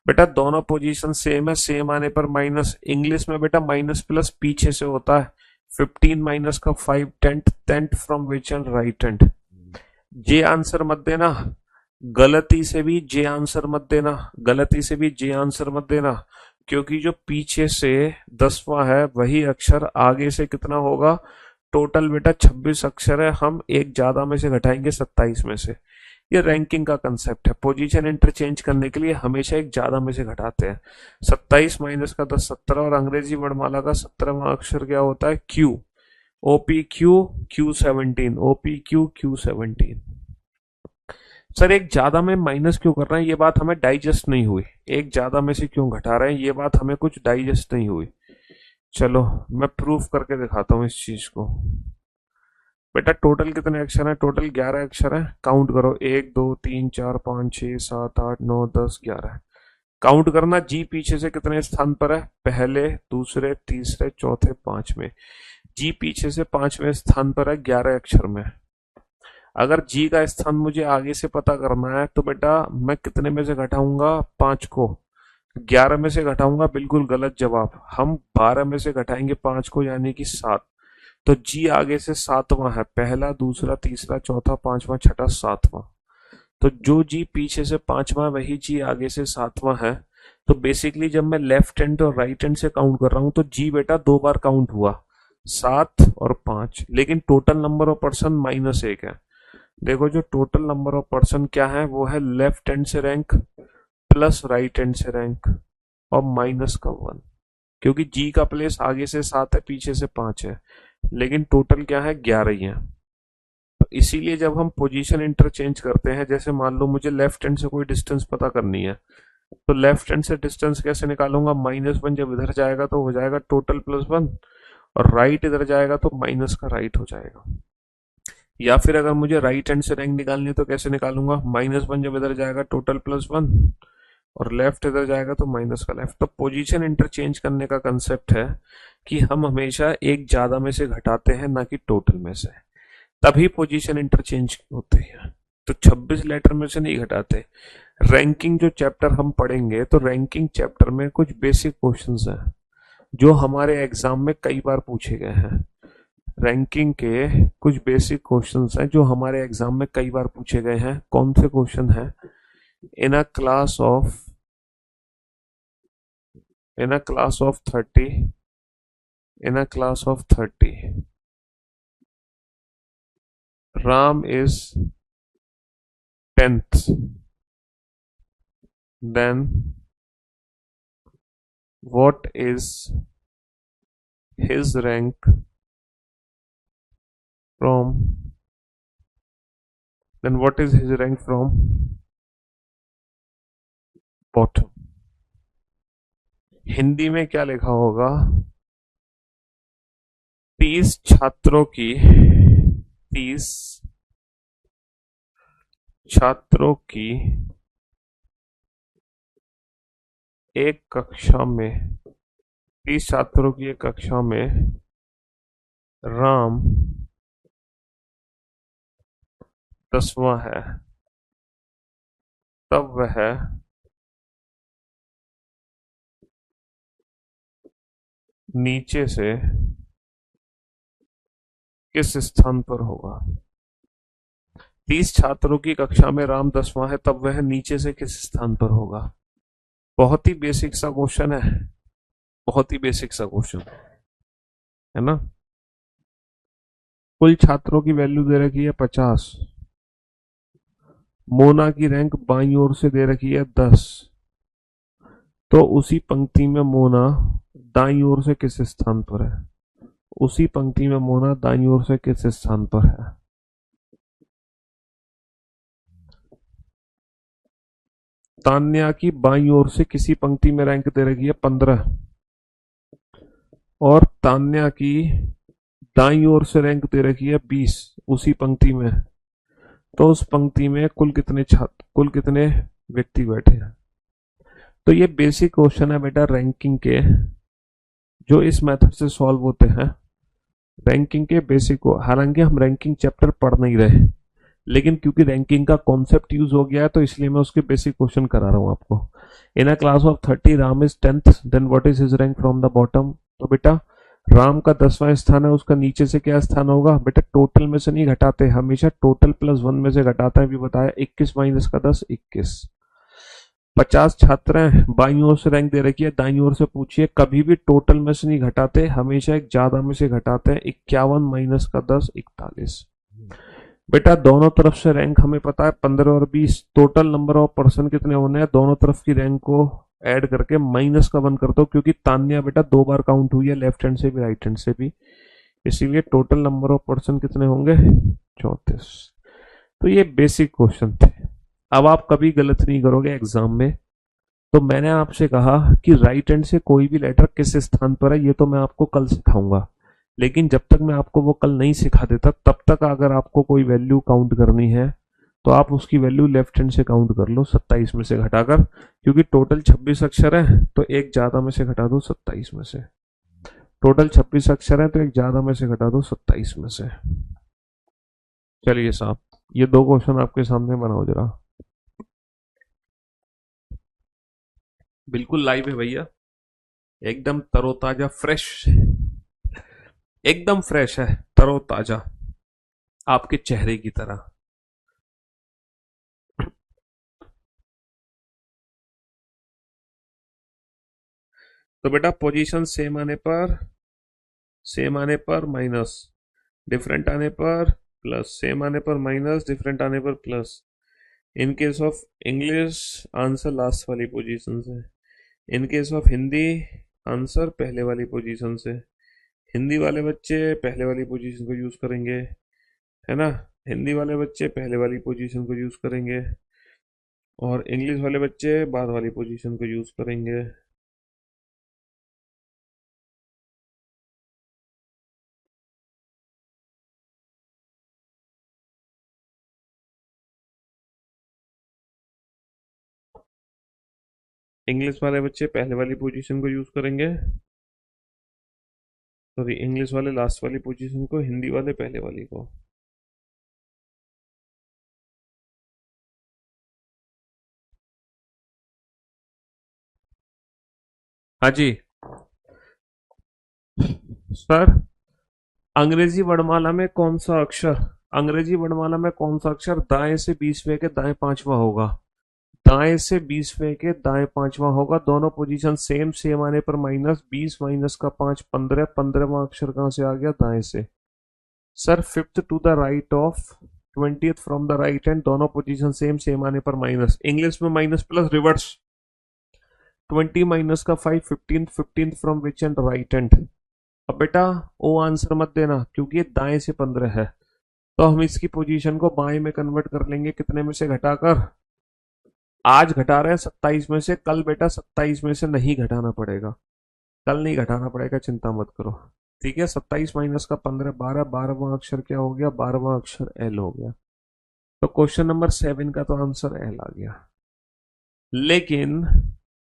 बेटा दोनों पोजीशन सेम है, सेम आने पर माइनस। इंग्लिश में बेटा माइनस प्लस पीछे से होता है। 15 माइनस का 5, 10th from which end right hand. J answer मत देना, गलती से भी जे आंसर मत देना, गलती से भी जे आंसर मत देना, क्योंकि जो पीछे से 10वां है वही अक्षर आगे से कितना होगा। टोटल बेटा 26 अक्षर है, हम एक ज्यादा में से घटाएंगे 27 में से। ये रैंकिंग का कंसेप्ट है। पोजीशन इंटरचेंज करने के लिए हमेशा एक ज्यादा में से घटाते हैं। 27 माइनस का 10 17, और अंग्रेजी वर्णमाला का 17वां अक्षर क्या होता है, Q. OP Q Q17, OP Q Q17। Sir एक ज्यादा में माइनस क्यों कर रहे हैं, ये बात हमें डाइजेस्ट नहीं हुई। एक ज्यादा में से क्यों घटा रहे हैं, ये बात हमें कुछ डाइजेस्ट नहीं हुई। चलो मैं प्रूफ करके दिखाता हूँ इस चीज को। बेटा टोटल कितने अक्षर हैं, टोटल 11 अक्षर हैं। काउंट करो, 1 2 3 4 5 6 7 8 9 10 11। काउंट करना, जी पीछे से कितने स्थान पर है, पहले, दूसरे, तीसरे, चौथे, 5वें। जी पीछे से 5वें स्थान पर है 11 अक्षर में। अगर जी का स्थान मुझे आगे से पता करना है तो बेटा मैं कितने में से घटाऊंगा, 5 को। 11 में से घटाऊंगा, बिल्कुल गलत जवाब। हम 12 में से घटाएंगे 5 को, यानी कि 7। तो जी आगे से सातवां है, पहला दूसरा तीसरा चौथा पांचवा छठा सातवां। तो जो जी पीछे से पांचवा वही जी आगे से सातवां है। तो बेसिकली जब मैं लेफ्ट हैंड और राइट हैंड से काउंट कर रहा हूं तो जी बेटा दो बार काउंट हुआ, 7 और 5, लेकिन टोटल नंबर ऑफ पर्सन -1 है। देखो जो टोटल नंबर ऑफ पर्सन क्या है वो है लेफ्ट हैंड से रैंक प्लस राइट हैंड से रैंक और माइनस का 1, क्योंकि जी का प्लेस आगे से 7 है पीछे से 5 है, लेकिन टोटल क्या है 11 ही है। तो इसीलिए जब हम पोजीशन इंटरचेंज करते हैं, जैसे मान लो मुझे लेफ्ट हैंड से कोई डिस्टेंस पता करनी है, तो लेफ्ट हैंड से डिस्टेंस कैसे निकालूंगा, -1 जब इधर जाएगा तो हो जाएगा टोटल +1, और राइट इधर जाएगा तो माइनस का राइट हो जाएगा। या फिर अगर मुझे राइट हैंड से रैंक निकालनी है तो कैसे निकालूंगा, -1 जब इधर जाएगा टोटल +1, और लेफ्ट इधर जाएगा तो माइनस का लेफ्ट। तो पोजीशन इंटरचेंज करने का कंसेप्ट है कि हम हमेशा एक ज्यादा में से घटाते हैं ना कि टोटल में से, तभी पोजीशन इंटरचेंज होती है। तो 26 लेटर में से नहीं घटाते। रैंकिंग जो चैप्टर हम पढ़ेंगे तो रैंकिंग चैप्टर में कुछ बेसिक क्वेश्चंस हैं जो हमारे एग्जाम में कई बार पूछे गए हैं। रैंकिंग के कुछ बेसिक क्वेश्चंस हैं जो हमारे एग्जाम में कई बार पूछे गए हैं। कौन से क्वेश्चन हैं? In a class of 30, in a class of 30, Ram is 10th, then what is his rank from bottom? Hindi में क्या लिखा होगा? 30 छात्रों की 30 छात्रों की एक कक्षा में 30 छात्रों की एक कक्षा में राम 10वां है, तब वह नीचे से किस स्थान पर होगा? 30 छात्रों की कक्षा में राम 10वां है, तब वह नीचे से किस स्थान पर होगा? बहुत ही बेसिक सा क्वेश्चन है, बहुत ही बेसिक सा क्वेश्चन है ना। कुल छात्रों की वैल्यू दे रखी है 50, मोना की रैंक बाईं ओर से दे रखी है 10, तो उसी पंक्ति में मोना दाईं ओर से किस स्थान पर है? उसी पंक्ति में मोना दाईं ओर से किस स्थान पर है? तान्या की बाईं ओर से किसी पंक्ति में रैंक दे रखी है 15, और तान्या की दाईं ओर से रैंक दे रखी है 20 उसी पंक्ति में। तो उस पंक्ति में कुल कितने व्यक्ति बैठे हैं? तो ये बेसिक क्वेश्चन है बेटा रैंकिंग के, जो इस मेथड से सॉल्व होते हैं। रैंकिंग के बेसिक को, हालांकि हम रैंकिंग चैप्टर पढ़ नहीं रहे, लेकिन क्योंकि रैंकिंग का कॉन्सेप्ट यूज हो गया है तो इसलिए मैं उसके बेसिक क्वेश्चन करा रहा हूं आपको। In a class of 30 Ram is 10th, then what is his rank from the bottom? तो बेटा राम का 10वां स्थान है, उसका नीचे से क्या स्थान होगा? बेटा टोटल में से नहीं घटाते, हमेशा टोटल +1 में से घटाता है, भी बताया। 21 माइनस का 10 21। 50 छात्र हैं, बाईं ओर से रैंक दे रखी है, दाईं ओर से पूछिए, कभी भी टोटल में से नहीं घटाते, हमेशा एक ज्यादा में से घटाते हैं। 51 माइनस का 10 41। बेटा दोनों तरफ से रैंक हमें पता है 15 और 20, टोटल नंबर ऑफ पर्सन कितने होने हैं? दोनों तरफ की रैंक को ऐड करके माइनस का 1 कर दो, क्योंकि तान्या बेटा दो बार काउंट हुई है, लेफ्ट हैंड से भी राइट हैंड से भी, इसीलिए टोटल नंबर ऑफ पर्सन कितने होंगे? 34। तो ये बेसिक क्वेश्चन थे। अब आप कभी गलत नहीं करोगे एग्जाम में। तो मैंने आपसे कहा कि राइट हैंड से कोई भी लेटर किस स्थान पर है, ये तो मैं आपको कल सिखाऊंगा, लेकिन जब तक मैं आपको वो कल नहीं सिखा देता तब तक अगर आपको कोई वैल्यू काउंट करनी है तो आप उसकी वैल्यू लेफ्ट हैंड से काउंट कर लो, 27 में से घटाकर, क्योंकि टोटल 26 अक्षर है तो एक ज्यादा में से घटा दो 27 में से। टोटल 26 अक्षर है तो एक ज्यादा में से घटा दो 27 में से। चलिए साहब, ये दो क्वेश्चन आपके सामने बनाओ जरा। बिल्कुल लाइव है भैया, एकदम तरोताजा फ्रेश। एकदम फ्रेश है, तरोताजा, आपके चेहरे की तरह। तो बेटा पोजीशन सेम आने पर माइनस, डिफरेंट आने पर प्लस, सेम आने पर माइनस, डिफरेंट आने पर plus. In case of English answer last वाली पोजीशन से, in case of Hindi answer पहले वाली पोजीशन से। हिंदी वाले बच्चे पहले वाली पोजीशन को यूज करेंगे, है ना। हिंदी वाले बच्चे पहले वाली पोजीशन को यूज करेंगे और इंग्लिश वाले बच्चे बाद वाली पोजीशन को यूज करेंगे। इंग्लिश वाले बच्चे पहले वाली पोजीशन को यूज करेंगे, सॉरी इंग्लिश वाले लास्ट वाली पोजीशन को, हिंदी वाले पहले वाली को। हाँ जी सर। अंग्रेजी वर्णमाला में कौन सा अक्षर, अंग्रेजी वर्णमाला में कौन सा अक्षर दाएं से 20वें के दाएं पांचवा होगा? दाएं से 20वें के दाएं पांचवा होगा। दोनों पोजीशन सेम, सेम आने पर माइनस, 20 माइनस का 5 15, 15वां अक्षर कहां से आ गया? दाएं से। Sir fifth to the right of 20th from the right hand, दोनों पोजीशन सेम, सेम आने पर माइनस। इंग्लिश में माइनस प्लस रिवर्स, 20 माइनस का 5 15, 15 from which end? Right hand. अब बेटा ओ आंसर मत देना क्योंकि ये दाएं से 15 है, तो हम इसकी पोजीशन को बाएं में कन्वर्ट कर लेंगे, कितने में से घटाकर? आज घटा रहे हैं 27 में से, कल बेटा 27 में से नहीं घटाना पड़ेगा, कल नहीं घटाना पड़ेगा, चिंता मत करो। ठीक है, 27 माइनस का 15 12, 12वां अक्षर क्या हो गया? 12वां अक्षर एल हो गया। तो क्वेश्चन नंबर 7 का तो आंसर एल आ गया। लेकिन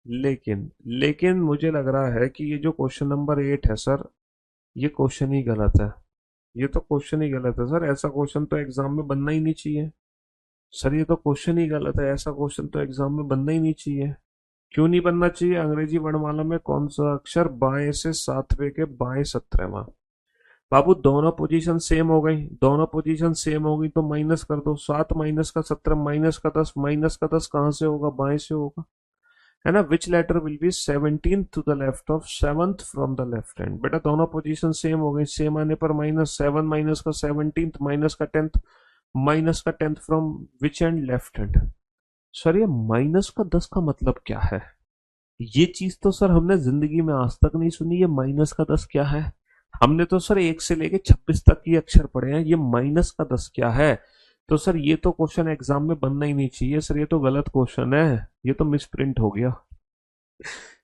लेकिन मुझे लग रहा है कि ये जो क्वेश्चन नंबर 8 है सर, ये क्वेश्चन ही गलत है। ये तो क्वेश्चन ही गलत है सर, ऐसा क्वेश्चन तो एग्जाम में बनना ही नहीं चाहिए। सर ये तो क्वेश्चन ही गलत है, ऐसा क्वेश्चन तो एग्जाम में बनना ही नहीं चाहिए। क्यों नहीं बनना चाहिए? अंग्रेजी वर्णमाला में कौन सा अक्षर बाएं से 7वें के बाएं 17वां? बाबू दोनों पोजीशन सेम हो गई, दोनों पोजीशन सेम हो गई तो माइनस कर दो। 7 माइनस का 17 माइनस का 10, माइनस का 10 कहां से होगा? बाएं से होगा, है ना। Which letter will be 17th to the left of 7th from the left hand? बेटा दोनों पोजीशन सेम हो गई, सेम आने पर माइनस, 7 माइनस का 17th माइनस का 10th, माइनस का 10th from which and? Left hand. Sir ये माइनस का 10 का मतलब क्या है? ये चीज तो सर हमने जिंदगी में आज तक नहीं सुनी। ये माइनस का 10 क्या है? हमने तो सर 1 से लेके 26 तक ये अक्षर पढ़े हैं, ये माइनस का 10 क्या है? तो सर ये तो क्वेश्चन एग्जाम में बनना ही नहीं चाहिए सर, ये तो गलत क्वेश्चन है, ये तो मिस प्रिंट हो गया।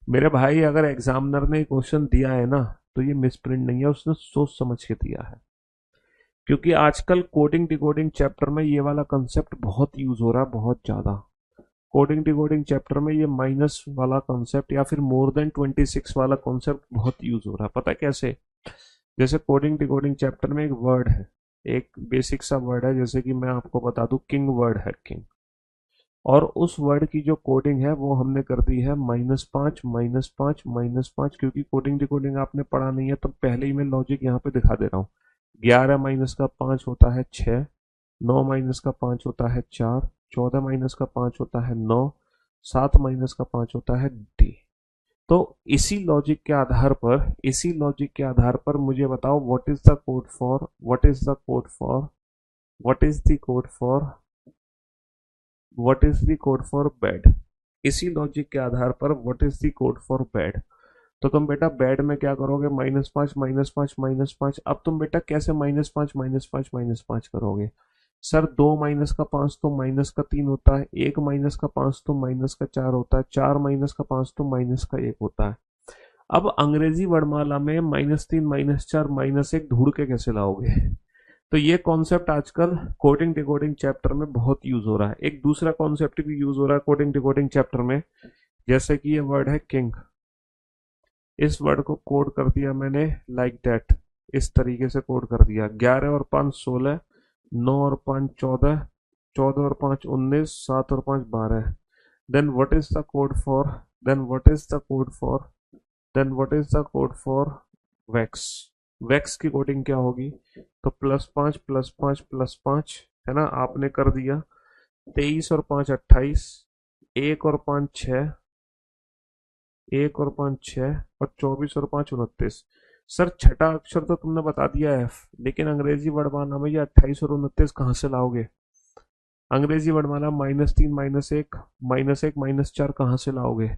मेरे भाई अगर एग्जामिनर ने क्वेश्चन दिया है ना, तो ये मिस प्रिंट नहीं है, उसने सोच समझ के दिया है। क्योंकि आजकल कोडिंग डिकोडिंग चैप्टर में ये वाला कंसेप्ट बहुत यूज हो रहा है, बहुत ज्यादा। कोडिंग डिकोडिंग चैप्टर में ये माइनस वाला कॉन्सेप्ट या फिर मोर देन 26 वाला कॉन्सेप्ट बहुत यूज हो रहा है। पता है कैसे? जैसे कोडिंग डिकोडिंग चैप्टर में एक वर्ड है, एक बेसिक सा वर्ड है, जैसे कि मैं आपको बता दूं किंग वर्ड है, किंग। और उस वर्ड की जो कोडिंग है वो हमने कर दी है -5 -5 -5, क्योंकि कोडिंग डिकोडिंग आपने पढ़ा नहीं है तो पहले ही मैं लॉजिक यहाँ पे दिखा दे रहा हूँ। 11 माइनस का 5 होता है 6, 9 माइनस का 5 होता है 4, 14 माइनस का 5 होता है 9, 7 माइनस का 5 होता है डी। तो इसी लॉजिक के आधार पर मुझे बताओ what is the code for, what is the code for, what is the code for, what is the code for bed? इसी लॉजिक के आधार पर what is the code for bed? तो तुम बेटा बेड में क्या करोगे? -5 -5 -5। अब तुम बेटा कैसे -5 -5 -5 करोगे? सर 2 माइनस का 5 तो माइनस का 3 होता है, 1 माइनस का 5 तो माइनस का 4 होता है, 4 माइनस का 5 तो माइनस का 1 होता है। अब अंग्रेजी वर्णमाला में -3 -4 -1 ढूंढ के कैसे लाओगे? तो ये कॉन्सेप्ट आजकल कोडिंग डिकोडिंग चैप्टर में बहुत यूज हो रहा है। एक दूसरा कॉन्सेप्ट भी यूज हो रहा है कोडिंग डिकोडिंग चैप्टर में, जैसे कि ये वर्ड है किंग। इस वर्ड को कोड कर दिया मैंने लाइक दैट, इस तरीके से कोड कर दिया। 11 और 5 16, 9 और 5 14, 14 और 5 19, 7 और 5 12। Then what is the code for, then what is the code for, then what is the code for wax? Wax की कोडिंग क्या होगी, तो +5 +5 +5 है ना, आपने कर दिया। 23 और 5 28, 1 और 5 6, 1 और 5 6, और 24 और 5 29। सर छठा अक्षर तो तुमने बता दिया एफ, लेकिन अंग्रेजी वर्णमाला में ये 28 और 29 कहाँ से लाओगे? अंग्रेजी वर्णमाला -3 -1 -1 -4 कहाँ से लाओगे?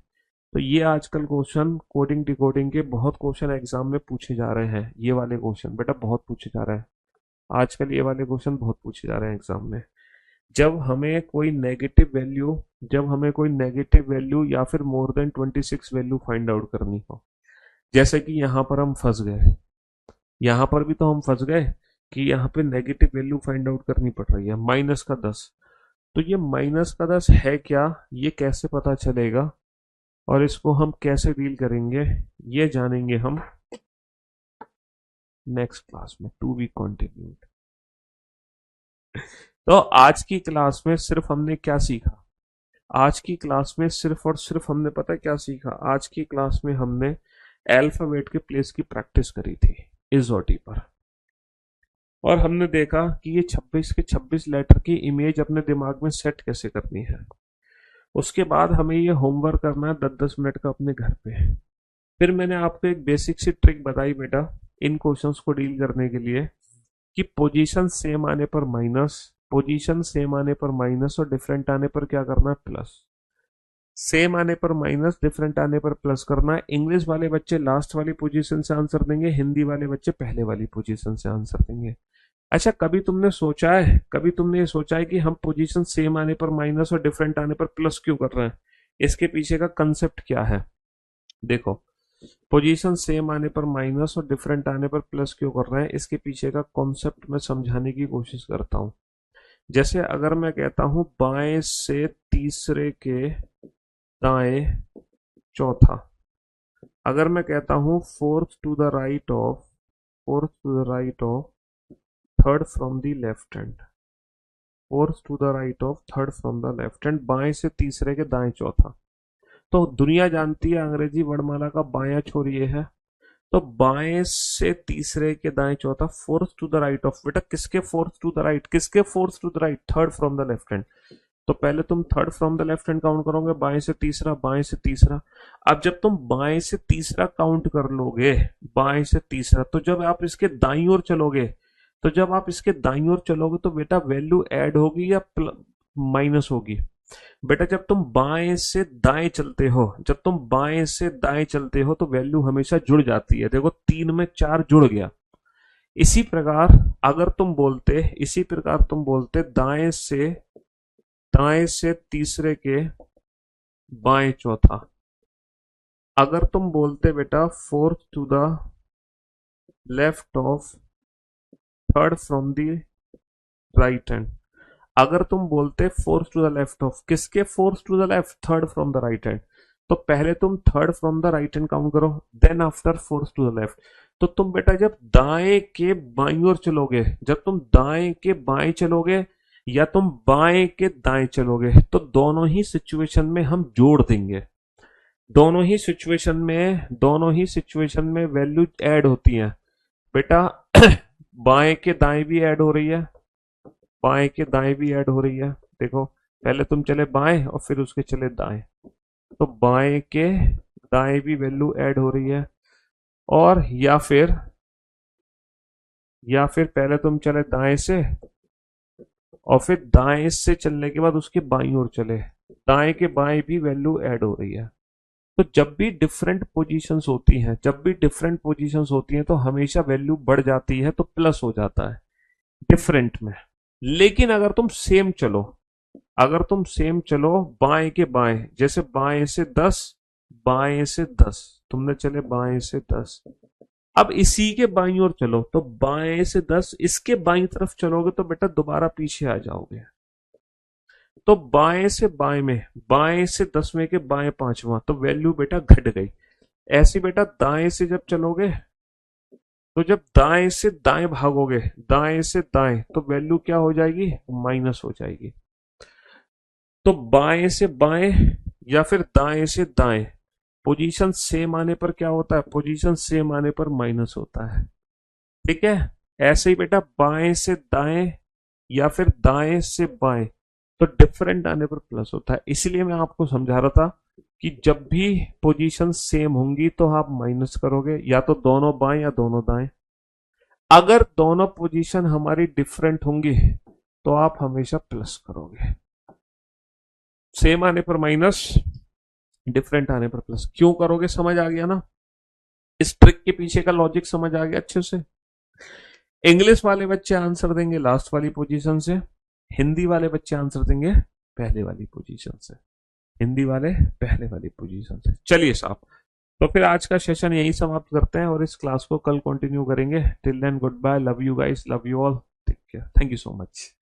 तो ये आजकल क्वेश्चन कोडिंग डिकोडिंग के बहुत क्वेश्चन एग्जाम में पूछे जा रहे हैं। ये वाले क्वेश्चन बेटा बहुत पूछे जा रहे हैं आजकल, ये वाले क्वेश्चन बहुत पूछे जा रहे हैं एग्जाम में। जब हमें कोई नेगेटिव वैल्यू जब हमें कोई नेगेटिव वैल्यू या फिर more than 26 value find out करनी हो, जैसे कि यहाँ पर हम फंस गए, यहाँ पर भी तो हम फंस गए कि यहाँ पे नेगेटिव वैल्यू फाइंड आउट करनी पड़ रही है, -10। तो ये -10 है क्या, ये कैसे पता चलेगा और इसको हम कैसे डील करेंगे, ये जानेंगे हम नेक्स्ट क्लास में। To be continued. तो आज की क्लास में सिर्फ हमने क्या सीखा, आज की क्लास में सिर्फ और सिर्फ हमने पता है क्या सीखा, आज की क्लास में हमने अल्फाबेट के प्लेस की प्रैक्टिस करी थी इजोटी पर, और हमने देखा कि ये 26 के 26 लेटर की इमेज अपने दिमाग में सेट कैसे करनी है। उसके बाद हमें ये होमवर्क करना है 10-10 मिनट का अपने घर पे। फिर मैंने आपको एक बेसिक सी ट्रिक बताई बेटा इन क्वेश्चंस को डील करने के लिए, कि पोजीशन सेम आने पर माइनस, पोजीशन सेम आने पर माइनस, और डिफरेंट आने पर क्या करना है, प्लस। सेम आने पर माइनस, डिफरेंट आने पर प्लस करना है। इंग्लिश वाले बच्चे लास्ट वाली पोजीशन से आंसर देंगे, हिंदी वाले बच्चे पहले वाली पोजीशन से आंसर देंगे। अच्छा, कभी तुमने ये सोचा है कि हम पोजीशन सेम आने पर माइनस और डिफरेंट आने पर प्लस क्यों कर रहे हैं? इसके पीछे का कंसेप्ट क्या है? देखो, पोजीशन सेम आने पर माइनस और डिफरेंट आने पर प्लस क्यों कर रहे हैं, इसके पीछे का कॉन्सेप्ट मैं समझाने की कोशिश करता हूं। जैसे अगर मैं कहता हूं बाएं से तीसरे के दाएं चौथा, अगर मैं कहता हूं fourth to the right of third from the left hand, fourth to the right of third from the left hand, बाएं से तीसरे के दाएं चौथा। तो दुनिया जानती है अंग्रेजी वर्णमाला का बायां छोर ये है, तो बाएं से तीसरे के दाएं चौथा, fourth to the right of, बेटा किसके फोर्थ टू द राइट, किसके fourth to the right, third from the left hand. तो पहले तुम third from the left hand count करोगे, बाएं से तीसरा, बाएं से तीसरा। अब जब तुम बाएं से तीसरा काउंट कर लोगे, बाएं से तीसरा, तो जब आप इसके दाईं ओर चलोगे, तो बेटा वैल्यू ऐड होगी या माइनस होगी? बेटा जब तुम बाएं से दाएं चलते हो तो वैल्यू हमेशा जुड़ जाती है। देखो 3 में 4 जुड़ गया। इसी प्रकार इसी प्रकार तुम बोलते दाएं से तीसरे के बाएं चौथा, अगर तुम बोलते बेटा fourth to the left of third from the right hand, अगर तुम बोलते fourth to the left of, किसके fourth to the left, third from the right hand, तो पहले तुम third from the right hand count करो, then after fourth to the left. तो तुम बेटा जब दाएं के बाईं ओर चलोगे, जब तुम दाएं के बाएं चलोगे या तुम बाएं के दाएं चलोगे, तो दोनों ही सिचुएशन में हम जोड़ देंगे। दोनों ही सिचुएशन में वैल्यू ऐड होती है बेटा। बाएं के दाएं भी ऐड हो रही है, बाएं के दाएं भी ऐड हो रही है। देखो पहले तुम चले बाएं और फिर उसके चले दाएं, तो बाएं के दाएं भी वैल्यू ऐड हो रही है। और या फिर पहले तुम चले दाएं से और फिर दाएं से चलने के बाद उसके बाईं ओर चले, दाएं के बाएं भी वैल्यू ऐड हो रही है। तो जब भी डिफरेंट पोजीशंस होती हैं तो हमेशा वैल्यू बढ़ जाती है, तो प्लस हो जाता है डिफरेंट में। लेकिन अगर तुम सेम चलो बाएं के बाएं, जैसे बाएं से 10 तुमने चले बाएं से 10, अब इसी के बाईं ओर चलो, तो बाएं से 10 इसके बाईं तरफ चलोगे तो बेटा दोबारा पीछे आ जाओगे। तो बाएं से 10 में के बाएं पांचवा, तो वैल्यू बेटा घट गई। ऐसे बेटा दाएं से जब चलोगे, तो जब दाएं से दाएं भागोगे, दाएं से दाएं, तो वैल्यू क्या हो जाएगी, माइनस हो जाएगी। तो बाएं से बाएं या फिर दाएं से दाएं, पोजीशन सेम आने पर क्या होता है, पोजीशन सेम आने पर माइनस होता है। ठीक है। ऐसे ही बेटा बाएं से दाएं या फिर दाएं से बाएं, तो डिफरेंट आने पर प्लस होता है। इसलिए मैं आपको समझा रहा था कि जब भी पोजीशन सेम होंगी तो आप माइनस करोगे, या तो दोनों बाएं या दोनों दाएं। अगर दोनों पोजीशन हमारी डिफरेंट होंगी तो आप हमेशा प्लस करोगे। सेम आने पर माइनस, डिफरेंट आने पर प्लस। क्यों करोगे, समझ आ गया ना? इस ट्रिक के पीछे का लॉजिक समझ आ गया अच्छे से? इंग्लिश वाले बच्चे आंसर देंगे लास्ट वाली पोजीशन से, हिंदी वाले बच्चे आंसर देंगे पहले वाली पोजीशन से। हिंदी वाले पहले वाली पोजीशन से। चलिए साहब, तो फिर आज का सेशन यही समाप्त करते हैं और इस क्लास को कल कंटिन्यू करेंगे। Till then goodbye, love you guys, love you all, take care, thank you so much.